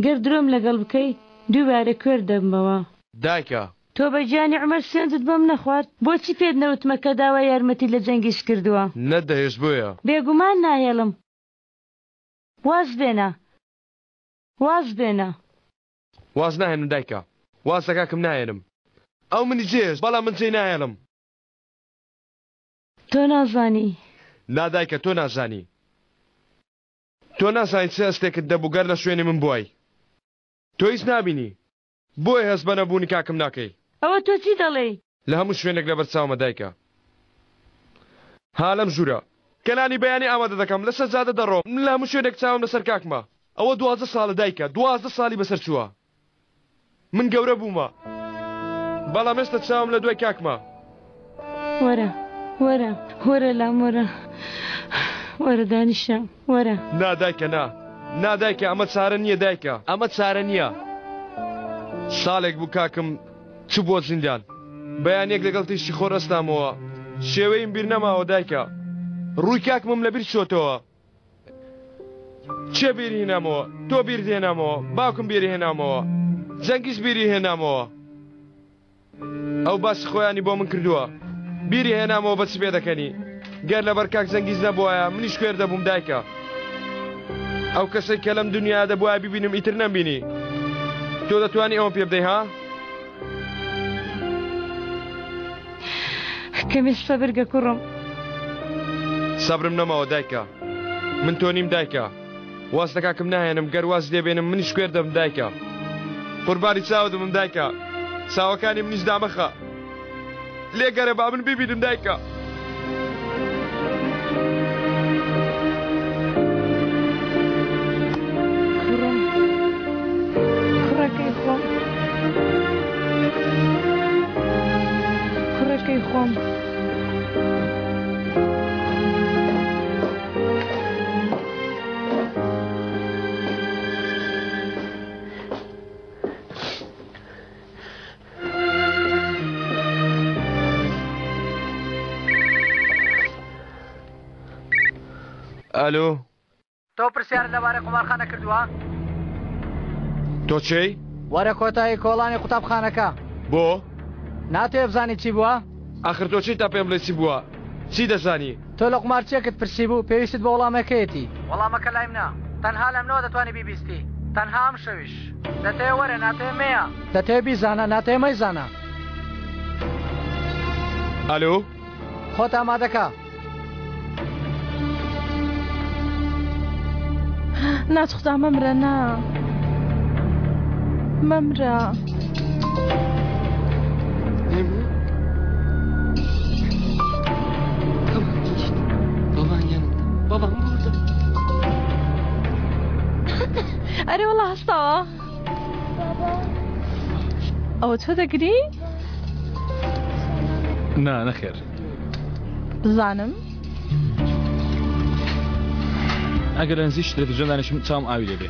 Speaker 8: گەر درۆم لەگەڵ بکەی دووبارە کوێر دەبمەوە
Speaker 11: دایکە
Speaker 8: تۆ بە گیانی عومەر سوێندت بۆم نەخوارد بۆچی پێت نەوتمە کە داوای یارمەتی لە جەنگیش کردووە
Speaker 11: نەدەهێش بۆیە
Speaker 8: بێگومان نایەڵم واز بێنە واز بێنە
Speaker 11: واز ناهێنم دایکە واز دەکاکم نایێنم ئەو منی جێش بەڵام من جێ نایەڵم
Speaker 8: تۆ نازانی
Speaker 11: نادایکە تۆ نازانی تۆ نازانی چه ئەستێکت دەبوو گەر لە شوێنی من بووی تۆ هیچ نابینی بۆی هەست بە نەبوونی کاکم ناکەی
Speaker 8: ئەوە تۆ چی دەڵێ
Speaker 11: لە هەموو شوێنێک لەبەر چاومە دایکە ها لەم ژوورە کەلانی بەیانی ئامادە دەکەم لە سەجادە دەڕۆم من لە هەموو شوێنێک چاوم لەسەر کاکمە ئەوە 12 ساڵە دایکە 12 ساڵی بەسەر چووە من گەورە بوومە بەڵام ئێستا چاوم لە دوای کاکمە
Speaker 8: وەرە وەرە وەرە لام وەرە وەرە دانیشە وەرە
Speaker 11: نادایکە نادایکە ئەمە چارە نییە دایکە ئەمە چارە نییە ساڵێک بوو کاکم چوو بۆ زیندان بەیانێک لەگەڵ تیشتی خۆر ئەستامەوە شێوەیم بیر نەماوە دایکە ڕووی کاکمم لەبیر چۆتەوە چێ بیری هێنامەوە تۆ بیر هێنامەوە باوکم بیری هێنامەوە جەنگیش بیری هێنامەوە ئەو باسی خۆیانی بۆ من کردووە بیری هێنامەوە بەچ پێ دەکەنی گەر لەبەر کاک زەنگیز نەبووایە منیش کوێر دەبووم دایکە ئەو کەسێک کە لەم دنیا دەبووە ببینم ئیتر نەمبینی تۆ دەتوانی ئەوە پێ بدەی ها
Speaker 8: کەمێش سەبرگە کوڕم
Speaker 11: سەبرم نەماوە دایکە من تۆ نیم دایکە واز لە کاکم ناهێنم گەر واز لێبێنم منیش کوێر دەبم دایکە قوربانی چاو دەبم دایکە چاوەکانی منیش دامەخە لێگەرە با من ببینم دایکە
Speaker 8: کوڕەکەی خۆم کوڕەکەی خۆم
Speaker 11: ئالۆ
Speaker 16: تۆ پرسیار لەبارەی قومارخانە کردووە؟
Speaker 11: تۆ چی؟
Speaker 16: وەرە کۆتایی کۆڵانی قوتابخانەکە.
Speaker 11: بۆ؟
Speaker 16: ناتوێ بزانی چی بووە؟
Speaker 11: ئاخر تۆ چی تا پێم بڵێ چی بووە؟ چی دەزانی؟
Speaker 16: تۆ لە قومارچیەکت پرسی بوو پێویستت بە وەڵامەکەیەتی. وەڵامەکە لایم نا. تەنها لەمنەوە دەتوانی بیبیستی. تەنها ئەم شەویش. دەتەوێ وەرە ناتەوێ مەیە. دەتەوێ بیزانە ناتەوێ مەیزانە.
Speaker 11: ئەلۆ؟
Speaker 16: خۆت ئامادەکە.
Speaker 7: ناتوختا مەمرە نا. مەمرە.
Speaker 15: Babam burada.
Speaker 7: ئەرێ وەڵا هەستاوە. ئەوە تۆ دەگری؟
Speaker 4: نا نەخێر.
Speaker 7: بزانم.
Speaker 4: ئەگەر لە نزیک تەلەڤیزیۆن دانیشم چاوم ئاوی لێ بێ.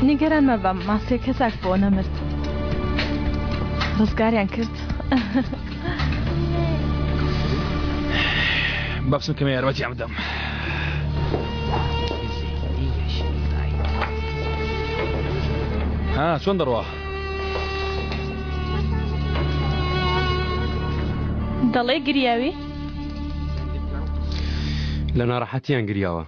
Speaker 7: نیگەران مەبە ماسێ کەساک بۆ نەمرد. ڕزگاریان کرد.
Speaker 4: بابسم کەمە یارمەتیان بدەم. ها چۆن دەڕوا؟
Speaker 7: دەڵێ گریاوی؟
Speaker 1: لە ناڕەحەتیان گریاوە.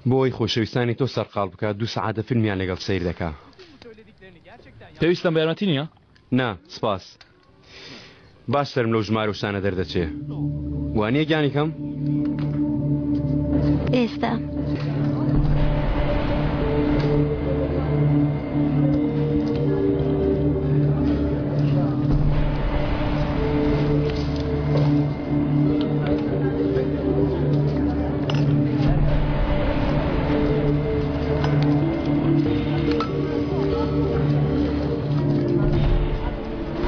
Speaker 1: بۆی خۆشەویستانی تۆ سەرقاڵ بکات 2 سەعاتە فیلمیان لەگەڵ سەیر دەکا.
Speaker 4: پێویستم بە یارمەتی نییە؟
Speaker 1: نا سپاس. باش سەرم لەو ژمارە وشانە دەردەچێ. وانییە گیانی کەم؟
Speaker 13: ئێستا.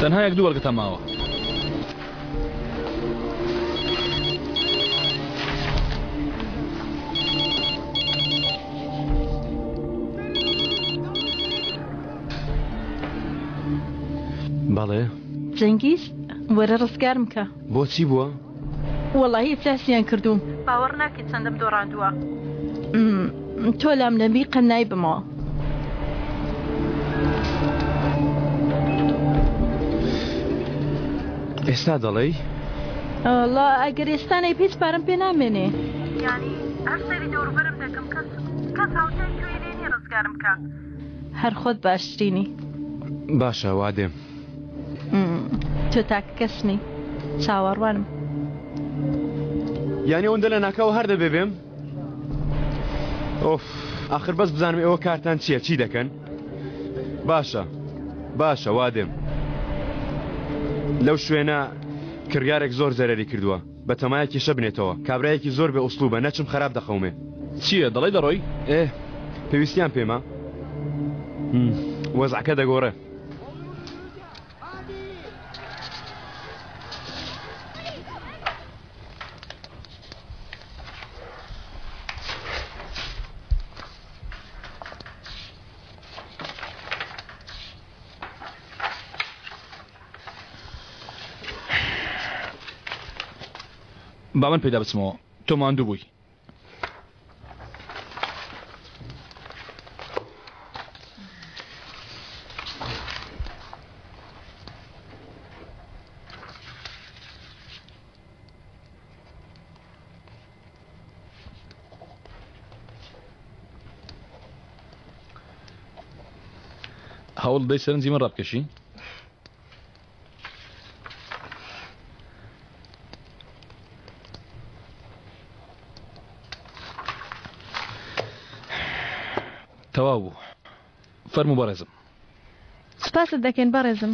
Speaker 4: تەنها یەک دوو وەرگتە ماوە.
Speaker 1: بەڵێ
Speaker 7: جەنگیز وەرە ڕزگارم کە.
Speaker 1: بۆچی بووە؟
Speaker 7: وەڵاهی ئیفلاسیان کردووم. باوەڕ ناکەیت چەندەم دۆڕاندووە. تۆ لام نەبی قەنای بمەوە.
Speaker 1: ئێستا دەڵێی؟
Speaker 7: ئەڵا ئەگەر ئێستانەی پێچ پارەم پێ نامێنێ. یانی هەر سەری دەوروبەرم دەکەم کەس هاوتای کوێنێنی ڕزگارم کە. هەر خۆت باشترینی.
Speaker 1: باشە وا دێم.
Speaker 7: تۆ تاکە کەسنی چاوەڕوانم.
Speaker 1: یانی ئەوەندە لە ناکەوە هەر دەبێ بێم؟ ئۆف ئاخر بەس بزانم ئێوە کارتان چییە چی دەکەن؟ باشە وا دێم. لەو شوێنە کڕگارێک زۆر زەرەری کردووە بە تەمایەکی شە بنێتەوە کابرایەکی زۆر بێ ئوسلوبە نەچم خراپ دەخەومێ.
Speaker 4: چییە دەڵێ دەڕۆی؟
Speaker 1: پێویستیان پێمە وەزعەکە دەگۆڕێ.
Speaker 4: با من پێدا بچمەوە تۆ ماندوو بووی. هەوڵ دەی سەرنجی من ڕابکەشی؟ تەواو بوو. فەرموو بەڕێزم.
Speaker 7: سپاست دەکەین بەڕێزم.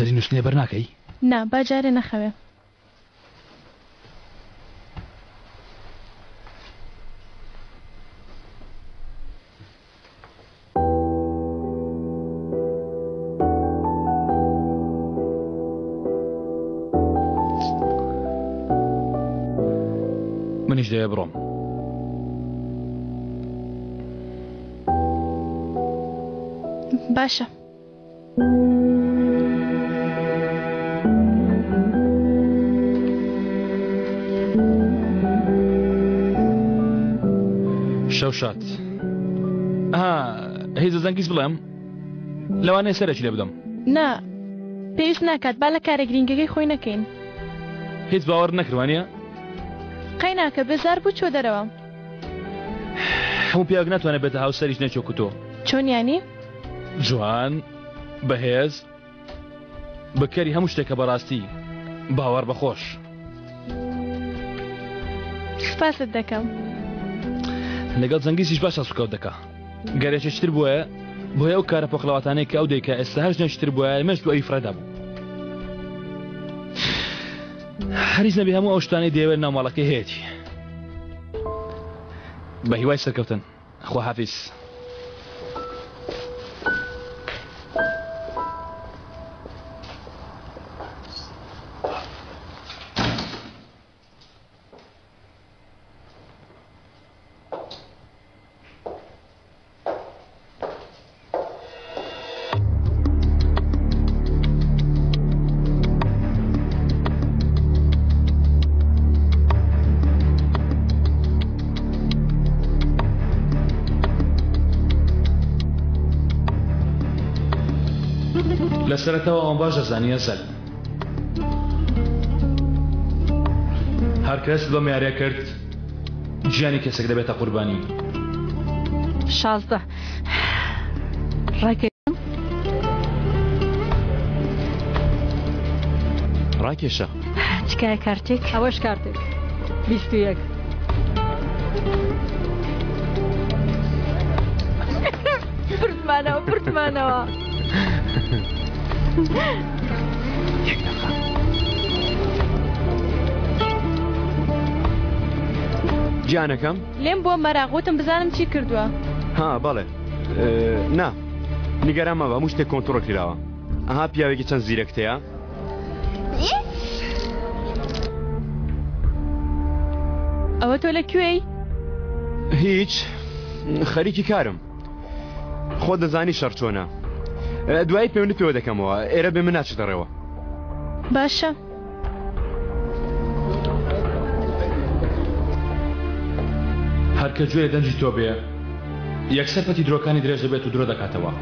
Speaker 4: زەری نووسنێ بەرناکەی
Speaker 6: نا باجارێ نەخەوێ.
Speaker 4: منیش دەیە بڕۆم.
Speaker 6: باشە.
Speaker 4: شەوشات هیچ زەنگیز بڵێم لەوانەیە سەرەکی لێ بدەم.
Speaker 6: نا پێویست ناکات با لە کارە گرنگەکەی خۆی نەکەین.
Speaker 4: هیچ باوەڕ نەکردوانە؟
Speaker 6: قەی ناکە بێزار بوو چۆ دەرەوە.
Speaker 4: هەموو پیاوێک ناتوانێت بێتە هاو سەریش نەچۆ تۆ.
Speaker 6: چۆن یانی؟
Speaker 4: جوان بەهێز بەکەری هەموو شتێکە بەڕاستی باوەڕ بەخۆش.
Speaker 6: سپاست دەکەم.
Speaker 4: لەگەڵ زەنگیزیش باشە سوکەوت دەکا. گەرێکیشتر بووە بۆیە ئەو کارە پۆخڵەواتانەیە کە ئەو دەیکە ئێستا هەر ژنێشتر بووە مەش بۆ ئەوی فرەدا بوو. هەریز نەبێ هەموو ئەو شتانەی دەیەوێت ناوماڵەکەی هەیەی. بە هیوای سەرکەوتن. خوا حافیز. لەسەرەتەوە ئەوان باش دەزانیە زەل هەر کەس بەم یاریە کرد گیانی کەسێک دەبێتە قوربانی.
Speaker 7: 16 ڕاکێشم
Speaker 1: ڕاکێشە
Speaker 7: چکایە کارتێک ئەوەش کارتێک 21 پرتمانەوە پرتمانەوە
Speaker 1: گیانەکەم
Speaker 6: لێم بۆ مەراغوتم بزانم چی کردووە.
Speaker 1: ها بەڵێ نا نیگەران مەبە هەموو شتێک کۆنتڕۆڵ کراوە. ئەها پیاوێکی چەند زیرەکتەیە.
Speaker 6: ئەوە تۆ لەکوێی؟
Speaker 1: هیچ خەریکی کارم. خۆ دەزانی شەڕ چۆنە. دوایی پێوەندی پێوە دەکەمەوە ئێرە بێ من ناچێتەڕێوە.
Speaker 6: باشە.
Speaker 4: هەرکە گوێ دەنجی تۆ بێ یەکسەر پەتی درۆکانی درێژ دەبێت و درۆ دەکاتەوە.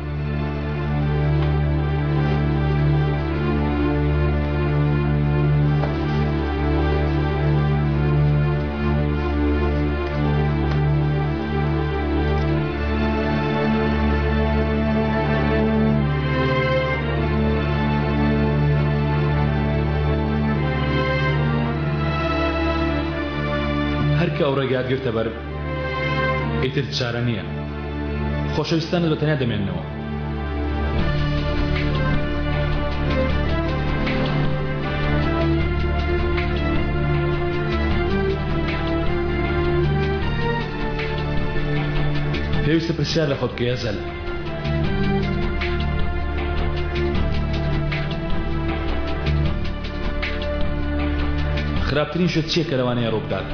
Speaker 4: هەرکە ئەو ڕێگات گرتە بەر ئیتر چارە نییە. خۆشەویستانت بە تەنیا دەمێننەوە. پێویستە پرسیار لە خۆت بکەیە زەل. خراپترین شت چییە کە لەوانەیە ڕووبدات؟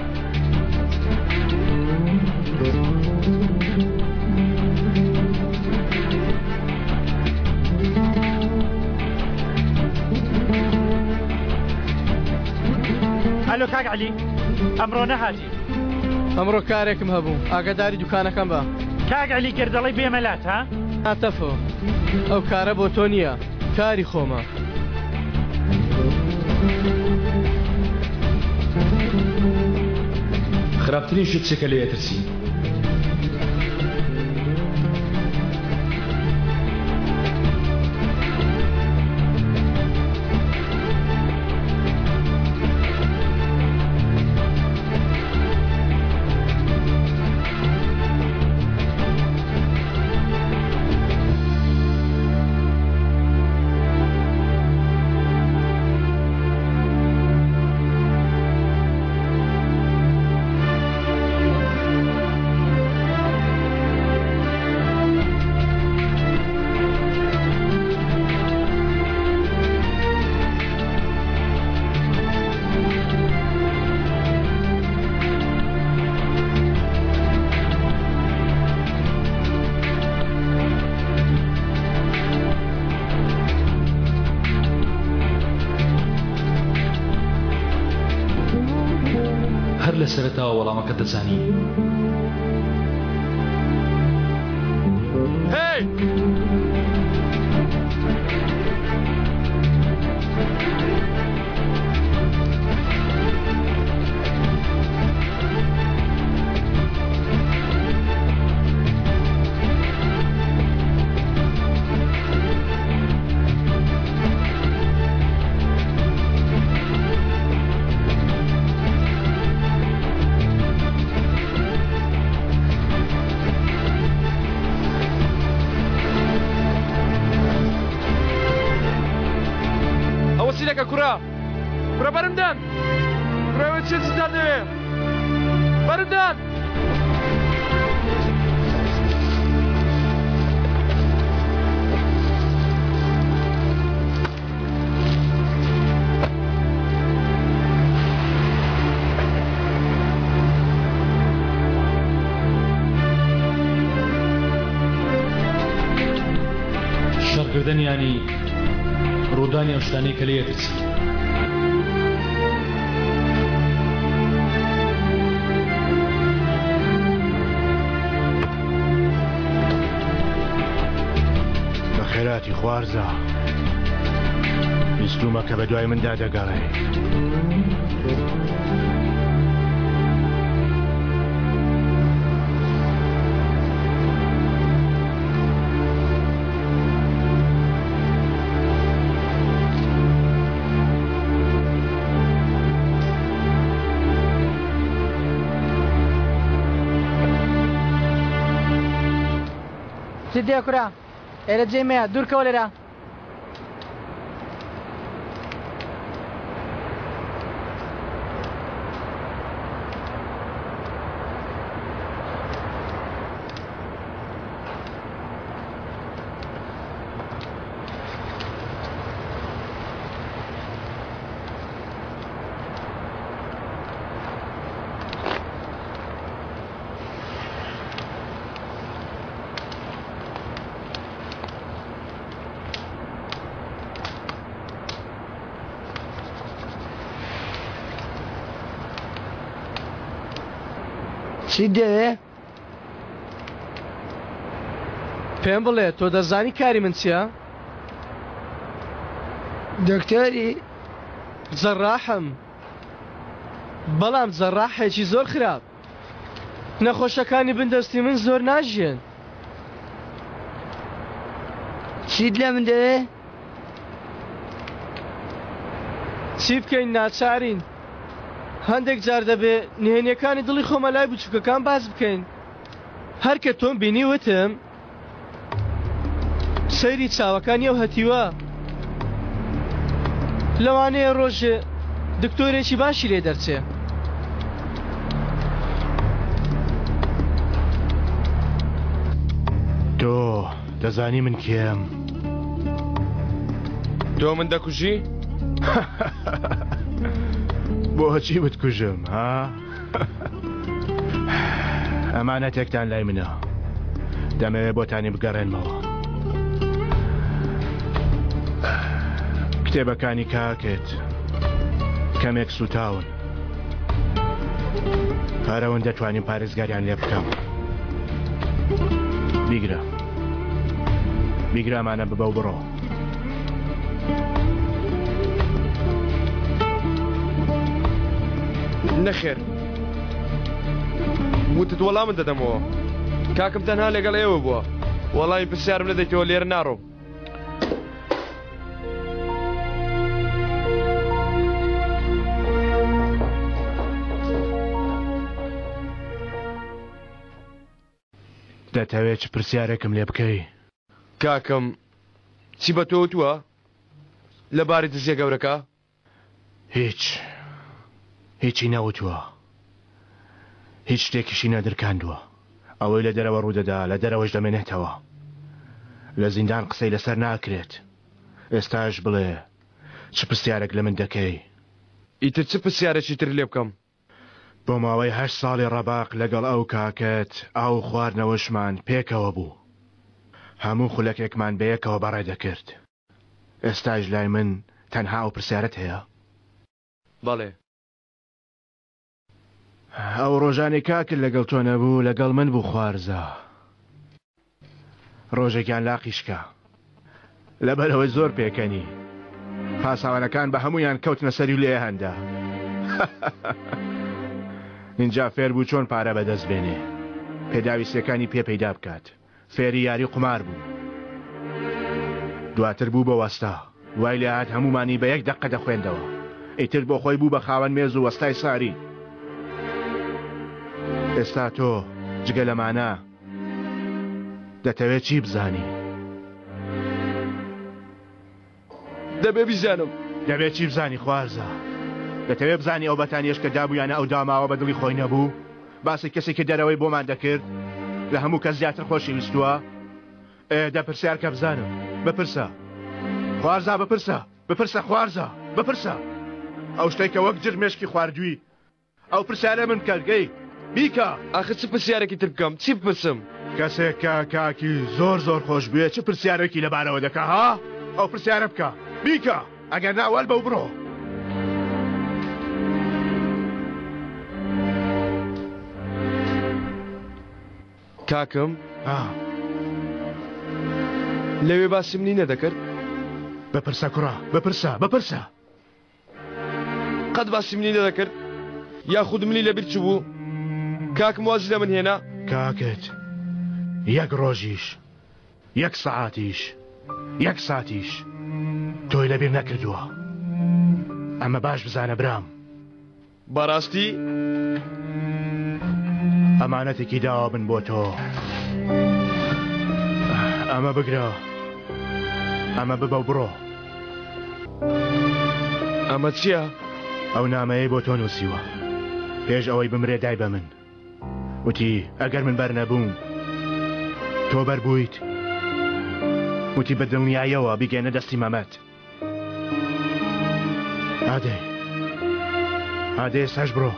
Speaker 16: ئەلۆ کاک عەلی ئەمڕۆ نەهاتی.
Speaker 2: ئەمڕۆ کارێکم هەبوو ئاگاداری دوکانەکەم بە.
Speaker 16: کاک عەلی گردەڵی بێمەلات ها؟
Speaker 2: هاتەفۆ ئەو کارە بۆ تۆ نییە کاری خۆمە.
Speaker 4: خراپترین شت چێکە لێ ئەترسی؟ وەڵامەکە دەزانی.
Speaker 11: هی! كرة برمدان كرة وتشيل زدان برمدان
Speaker 4: شەڕکردن ینی ڕوودانی ئەو شتانەی کە لێیە ترسی.
Speaker 5: بە خێراتی خوارزە بیستومە کە بە دوای مندا دەگەڕێ.
Speaker 16: جدی کوڕا ئێرە جێمەیە دوورکەوە لێرە.
Speaker 9: چی دەوێ؟
Speaker 2: پێم بڵێ تۆ دەزانی کاری من چییە؟
Speaker 9: دکتۆری
Speaker 2: جەڕاحم، بەڵام جەڕاحێکی زۆر خراپ. نەخۆشەکانی بندەستی من زۆر ناژێن.
Speaker 9: چیت لە من دەوێ؟
Speaker 2: چی بکەین ناچارین. هەندێک جار دەبێ نهێنیەکانی دڵی خۆمە لای بچووکەکان باز بکەین. هەر کە تۆم بینی وتم سەیری چاوەکانی ئەو هەتیوە. لەوانەیە ڕۆژێ دکتۆرێکی باشی لێ دەرچێ.
Speaker 5: تۆ دەزانی من کێم؟
Speaker 11: تۆ من دەکوژی؟
Speaker 5: بۆچی بتکوژم ها؟ ئەمانەتێکتان لای منە، دەمەوێت بۆتانی بگەڕێنمەوە. کتێبەکانی کاکێت کەمێک سوتاون، پارەوەن دەتوانین پارێزگاریان لێ بکەم. بیگرە بیگرامانە ببە و بڕۆ.
Speaker 11: نەخێر وتت وەڵامت دەدەمەوە. کاکم تەنها لەگەڵ ئێوە بووە، وەڵامی پرسیارم نەدەیتەوە لێرە ناڕۆم.
Speaker 5: دەتەوێت چ پرسیارێکم لێ بکەی؟
Speaker 11: کاکەم چی بە تۆ وتووە لەباری دزیە گەورەکە؟
Speaker 5: هیچی نەوتووە، هیچ شتێکیشی نەدرکاندووە. ئەوەی لە دەرەوە ڕوودەدا لە دەرەوەش دەمێنێتەوە. لە زیندان قسەی لەسەر ناکرێت. ئێستاش بڵێ چ پرسیارێک لە من دەکەی؟
Speaker 11: ئیتر چ پرسیارێکی تر لێ بکەم؟
Speaker 5: بۆ ماوەی 8 ساڵی ڕەباق لەگەڵ ئەو کاکەت ئاو خواردنەوەشمان پێکەوە بوو. هەموو خولەکێکمان بەیەکەوە بەڕێ دەکرد. ئێستاش لای من تەنها ئەو پرسیارەت هەیە؟
Speaker 11: بەڵێ.
Speaker 5: ئەو ڕۆژانێک کاکر لەگەڵ تۆ نەبوو لەگەڵ من بوو خوارزە ڕۆژێکیان لاقیشکە لەبەرەوەی زۆر پێکەنی پاساوانەکان بە هەمویان کەوتنە سەری و لێ هەندا اینجا فێر بوو چۆن پارە بەدەست بێنێ پێداویستەکانی پێ پەیدا بکات فێری یاری قمار بوو دواتر بوو بە وەستا وای لێ هات هەمومانی بە یەک دەقە دەخوێندەوە ئیتر بۆ خۆی بوو بە خاوەن مێز و وەستای ساری ئێستا تۆ جگە لەمانە دەتەوێت چی بزانی
Speaker 11: دەبێ بیزانم
Speaker 5: دەبێت چی بزانی خوارزە دەتەوێت بزانی ئەو بەتانیش کە دابوویانە ئەو داماوە بە دڵی خۆی نەبوو باسی کەسێکی دەرەوەی بۆمان دەکرد لە هەموو کەس زیاتر خۆشی ویستووە دەپرسیار کە بزانم بپرسە خوارزە بپرسە خوارزە بپرسە ئەو شتێکە وەک جرمێشکی خواردووی ئەو پرسیارە من کەرگەی بیکە
Speaker 11: ئاخر چ پرسیارێکی تر بکەم چی بپرسم
Speaker 5: کەسێک کە کاکی زۆر خۆش بوێ چ پرسیارێکی لەبارەوە دەکا ها ئەو پرسیارە بکە بیکە ئەگەر ناوەل بەو بڕۆ
Speaker 11: کاکم لەوێ باسی منی نەدەکرد
Speaker 5: بپرسە کوڕا بپرسە
Speaker 11: قەت باسی منی نەدەکرد یاخود منی لەبیر چ بوو کاکم وازی لە من هێنا
Speaker 5: کاکت یەک ڕۆژیش یەک سەعاتیش یەک ساتیش تۆی لەبیر نەکردووە ئەمە باش بزانە برام
Speaker 11: بەڕاستی
Speaker 5: ئەمانەتێکی داوا بن بۆ تۆ ئەمە بگرە ئەمە ببە و بڕۆ
Speaker 11: ئەمە چییە؟
Speaker 5: ئەو نامەیە بۆ تۆ نووسیوە پێش ئەوەی بمرێ دای بە من وتی ئەگەر من بەر نەبووم تۆ بەربوویت وتی بە دڵنیایەوە بیگەنە دەستی مەمەت ئادێ سەش بڕۆ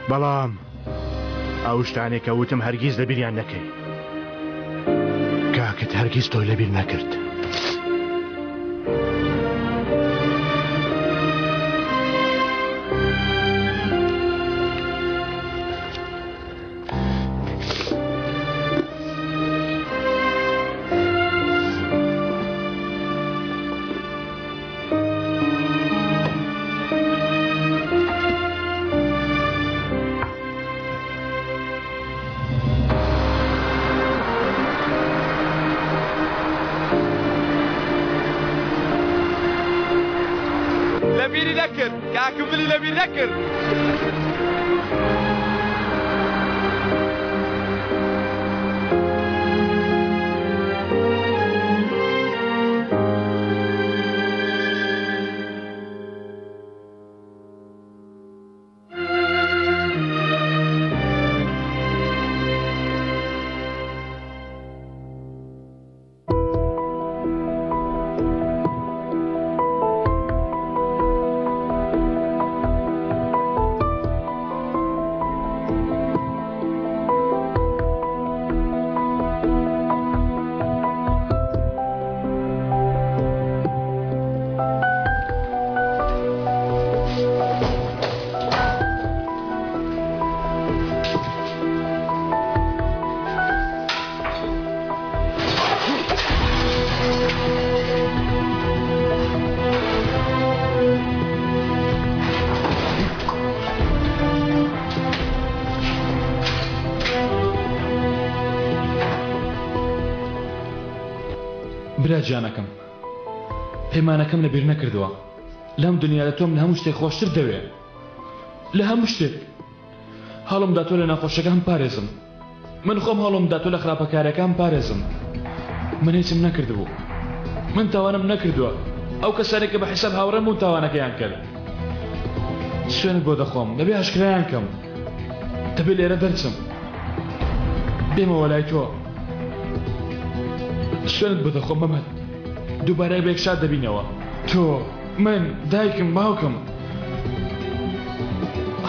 Speaker 5: بەڵام ئەو شتانێک کە وتم هەرگیز لەبیریان نەکەی کاکت هەرگیز تۆی لەبیر نەکرد
Speaker 11: کاکم بلی لەبیر نەکرد
Speaker 4: برا جانەکەم پەیمانەکەم لەبیر نەکردووە لەم دنیادا تۆم لە هەموو شتێک خۆشتر دەوێت لە هەموو شتێک هەڵمدا تۆ لە ناخۆشەکەم پارێزم من خۆم هەڵمدا تۆ لە خراپەکارەکەم پارێزم من هیچم نەکردبوو من تاوانم نەکردووە ئەو کەسانێک کە بە حیساب هاوڕێم و تاوانەکەیان کرد سوێنت بۆ دەخۆم دەبێ هەشکرایان کەم دەبێ لێرە دەرچم بێمەوە لای تۆ سوێنت بۆ دەخۆم مەمەد دووبارە بە یەکشار دەبینەوە تۆ من دایکم باوکم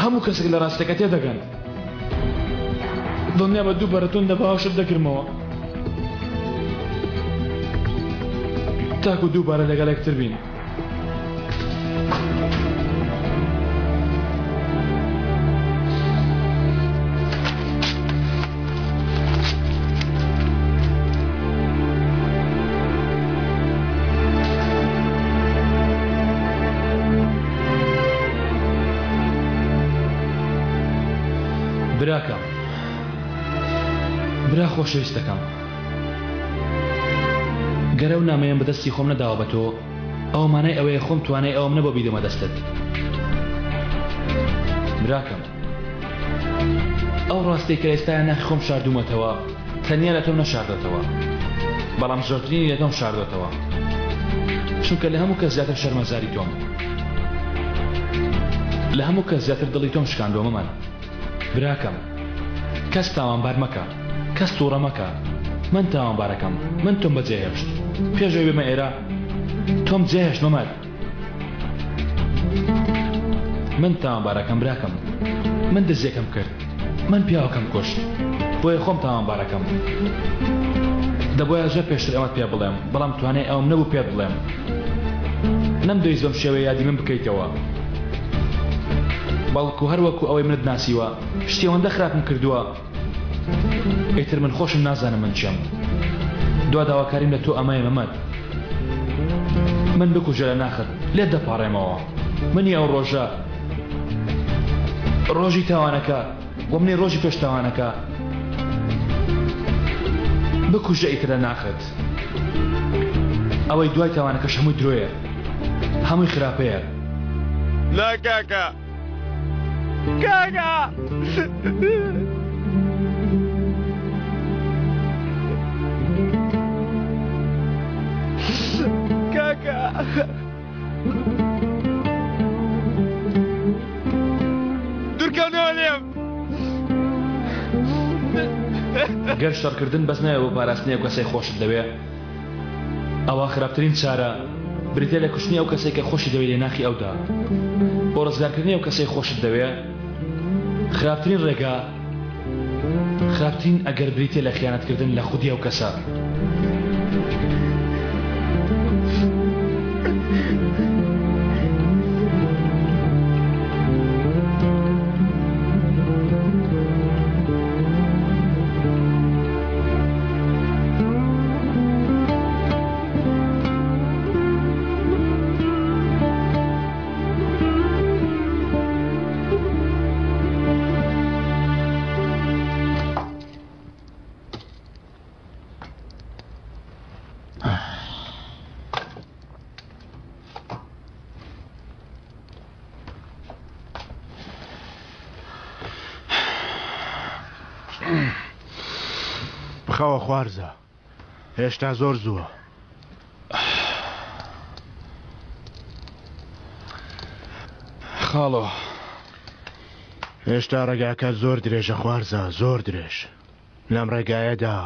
Speaker 4: هەموو کەسێک لە ڕاستەکە تێدەگەن دڵنیا بە دووبارە تۆن دەباوەشت دەکردمەوە تاکو دووبارە لەگەڵ یەکتر بین براکەم برا خۆشەویستەکەم گەرە و نامەیەم بەدەستی خۆم نەداوە بە تۆ ئەوە مانای ئەوەیە خۆم توانای ئەوم نەبۆ بیدەمە دەستت براکەم ئەو ڕاستەی کە ئێستاە ناخی خۆم شاردوومەتەوە تەنیا لە تۆم نەشاردۆتەوە بەڵام زۆرترینی لە تۆم شاردۆتەوە چونکە لە هەموو کەس زیاتر شەرمەزاری تۆم لە هەموو کەس زیاتر دڵی تۆم شکاندۆ مەمەن براکەم کەس تاوانبار مەکە کەس تووڕە مەکە من تاوانبارەکەم من تۆم بەجێهێشت پێشەوەی بێمە ئێرە تۆم جێهێشت مەمەد من تاوانبارەکەم براکەم من دزیەکەم کرد من پیاوەکەم کوشت بۆیە خۆم تاوانبارەکەم دەبۆیە زۆر پێشتر ئەوەت پێ بڵێم بەڵام توانای ئەوم نەبوو پێت بڵێم نەمدەویست بەم شێوەیە یادی من بکەیتەوە بەڵکو هەروەکو ئەوەی منت ناسیوە شتێوەندە خراپم کردووە ئیتر من خۆشم نازانم من چێم دوا داواکاریم لە تۆ ئەمەیە مەمەد من بکوژە لە ناخت لێت دەپاڕێمەوە منی ئەو ڕۆژە ڕۆژی تاوانەکە و منی ڕۆژی پێش تاوانەکە بکوژە ئیتر لە ناخت ئەوەی دوای تاوانەکەش هەمووی درۆیە هەمووی خراپەیە
Speaker 11: لا کاکە کاکە کاکە دوورکەونەوە لێم
Speaker 4: گەر شەڕکردن بەس نایە بۆ پاراستنی ئەو کەسەی خۆشت دەوێ ئەوە خراپترین چارە بریتە لە کوشتنی ئەو کەسێک کە خۆشی دەوێت لێ ناخی ئەودا بۆ ڕزگارکردنی ئەو کەسەی خۆشت دەوێ خراپترین ڕێگا خراپترین ئەگەر بریتە لە خیانەتکردن لە خودی ئەو کەسە
Speaker 5: بخەوە خوارزە هێشتا زۆر زووە
Speaker 4: خاڵۆ
Speaker 5: هێشتا ڕێگاکە زۆر درێژە خوارزە زۆر درێژ لەم ڕێگایەدا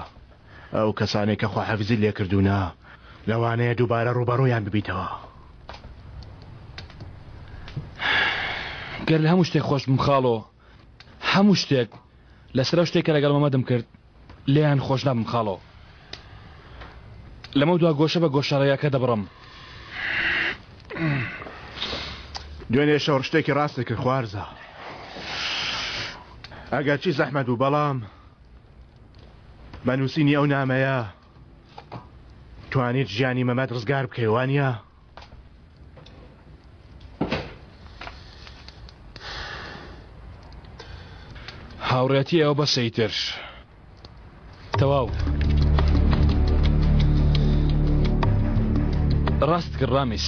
Speaker 5: ئەو کەسانێک کە خواحەفزی لێکردوونە لەوانەیە دووبارە ڕوبەڕۆیان ببیتەوە
Speaker 4: گەر لە هەموو شتێک خۆش بم خاڵۆ هەموو شتێک لەسەر شتێک کە لەگەڵ مەمەدم کرد لێیان خۆش نابم خاڵۆ لەمە دوا گۆشە بە گۆشەڕەیەکە دەبڕم
Speaker 5: دوێنێ شەڕ شتێکی ڕاستی کرد خوارزە ئەگەر چی زەحمەت و بەڵام بە نووسینی ئەو نامەیە توانیت ژیانی مەمەد ڕزگار بکەیوانە
Speaker 4: هاوڕێتی ئەو بەسەیتر تەواو ڕاست کرد ڕامیس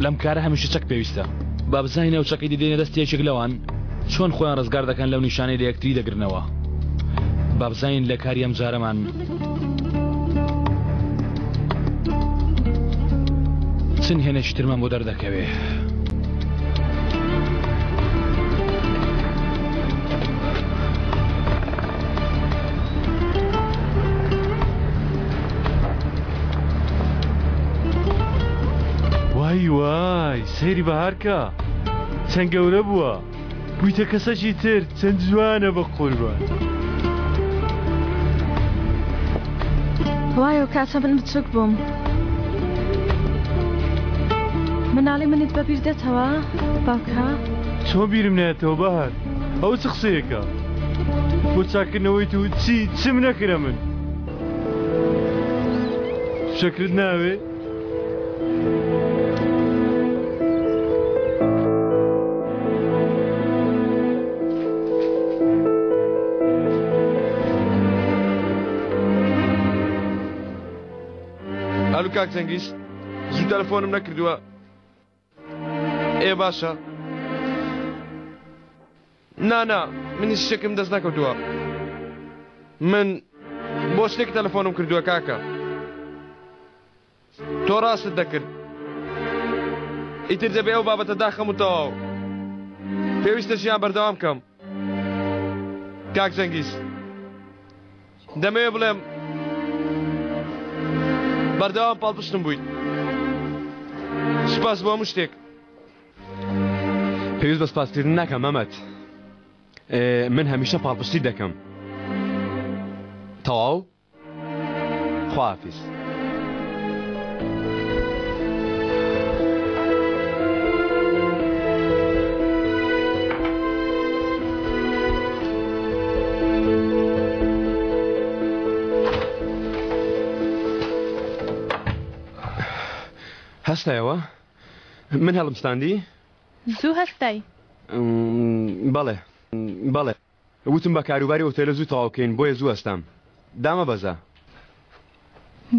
Speaker 4: لەم کارە هەمیشە چەک پێویستە با بزانینە و چەکەی دیدێنە دەستێکێک لەوان چۆن خۆیان ڕزگار دەکەن لەو نیشانەی لە یەکتری دەگرنەوە با بزانین لە کاری ئەم جارەمان چەند هێنێکی ترمان بۆ دەردەکەوێ
Speaker 3: وای سەیری بەهارکە چەند گەورە بووە بوویتە کەسەکی تر چەند جوانە بە قوربان
Speaker 7: وایە و کاتە من بچووک بووم مناڵی منیت بەبیر دێتەوە باوکە
Speaker 3: چۆن بیرم نایەتەوە بەهار ئەو چ قسەیەکە بۆ چاکردنەوەی تو چیم نەکرە من شەکرت ناوێ
Speaker 11: هەلو کاک جەنگیز زوو تەلەفۆنم نەکردووە باشە نا من هیچ شتێکم دەست نەکەوتووە من بۆ شتێک تەلەفۆنم کردووە کاکە تۆ ڕاستت دەکرد ئیتر دەبێ ئەو بابەتە داخەم و تەواو پێویستە ژیان بەردەوام بکەم کاک جەنگیز دەمەوێت بڵێم بەردەوام پاڵپشتم بوویت سوپاس بۆ هەموو شتێک
Speaker 1: پێویست بە سپاسکردن ناکەم مەمەت من هەمیشە پاڵپشتی دەکەم تەواو خواحافیز هەستایەوە من هەڵمستاندی
Speaker 6: زوو هەستای
Speaker 1: بەڵێ وتم بە کاروباری ئۆتێلە زوو تەواوکەین بۆیە زوو هەستام دامە بەزە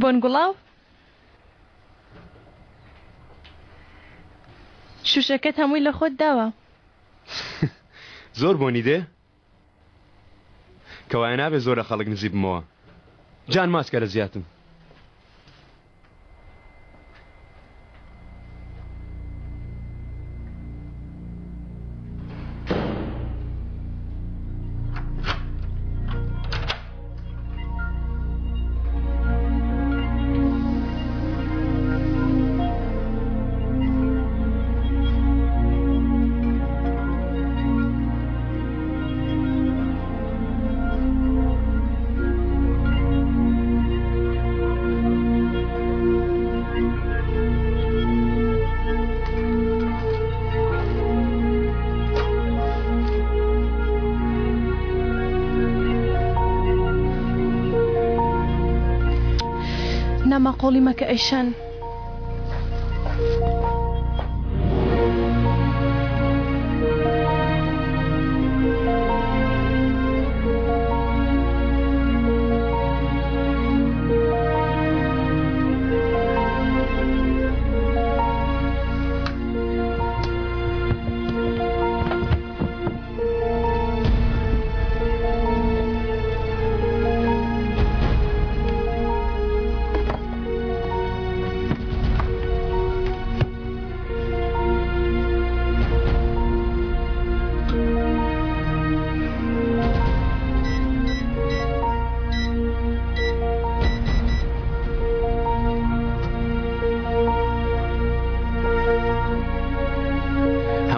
Speaker 6: بۆنگوڵاو شوشەکەت هەمووی لە خۆت داوە
Speaker 1: زۆر بۆنی دێ کەوایە نابێ زۆرە خەڵک نزیک بمەوە جان ماسکە لە زیاتم
Speaker 6: نەما قۆڵی مەکە ئەیشان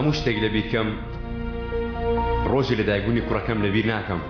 Speaker 1: هەموو شتێک لەبیر کەم ڕۆژی لەدایکبوونی کوڕەکەم لەبیر ناکەم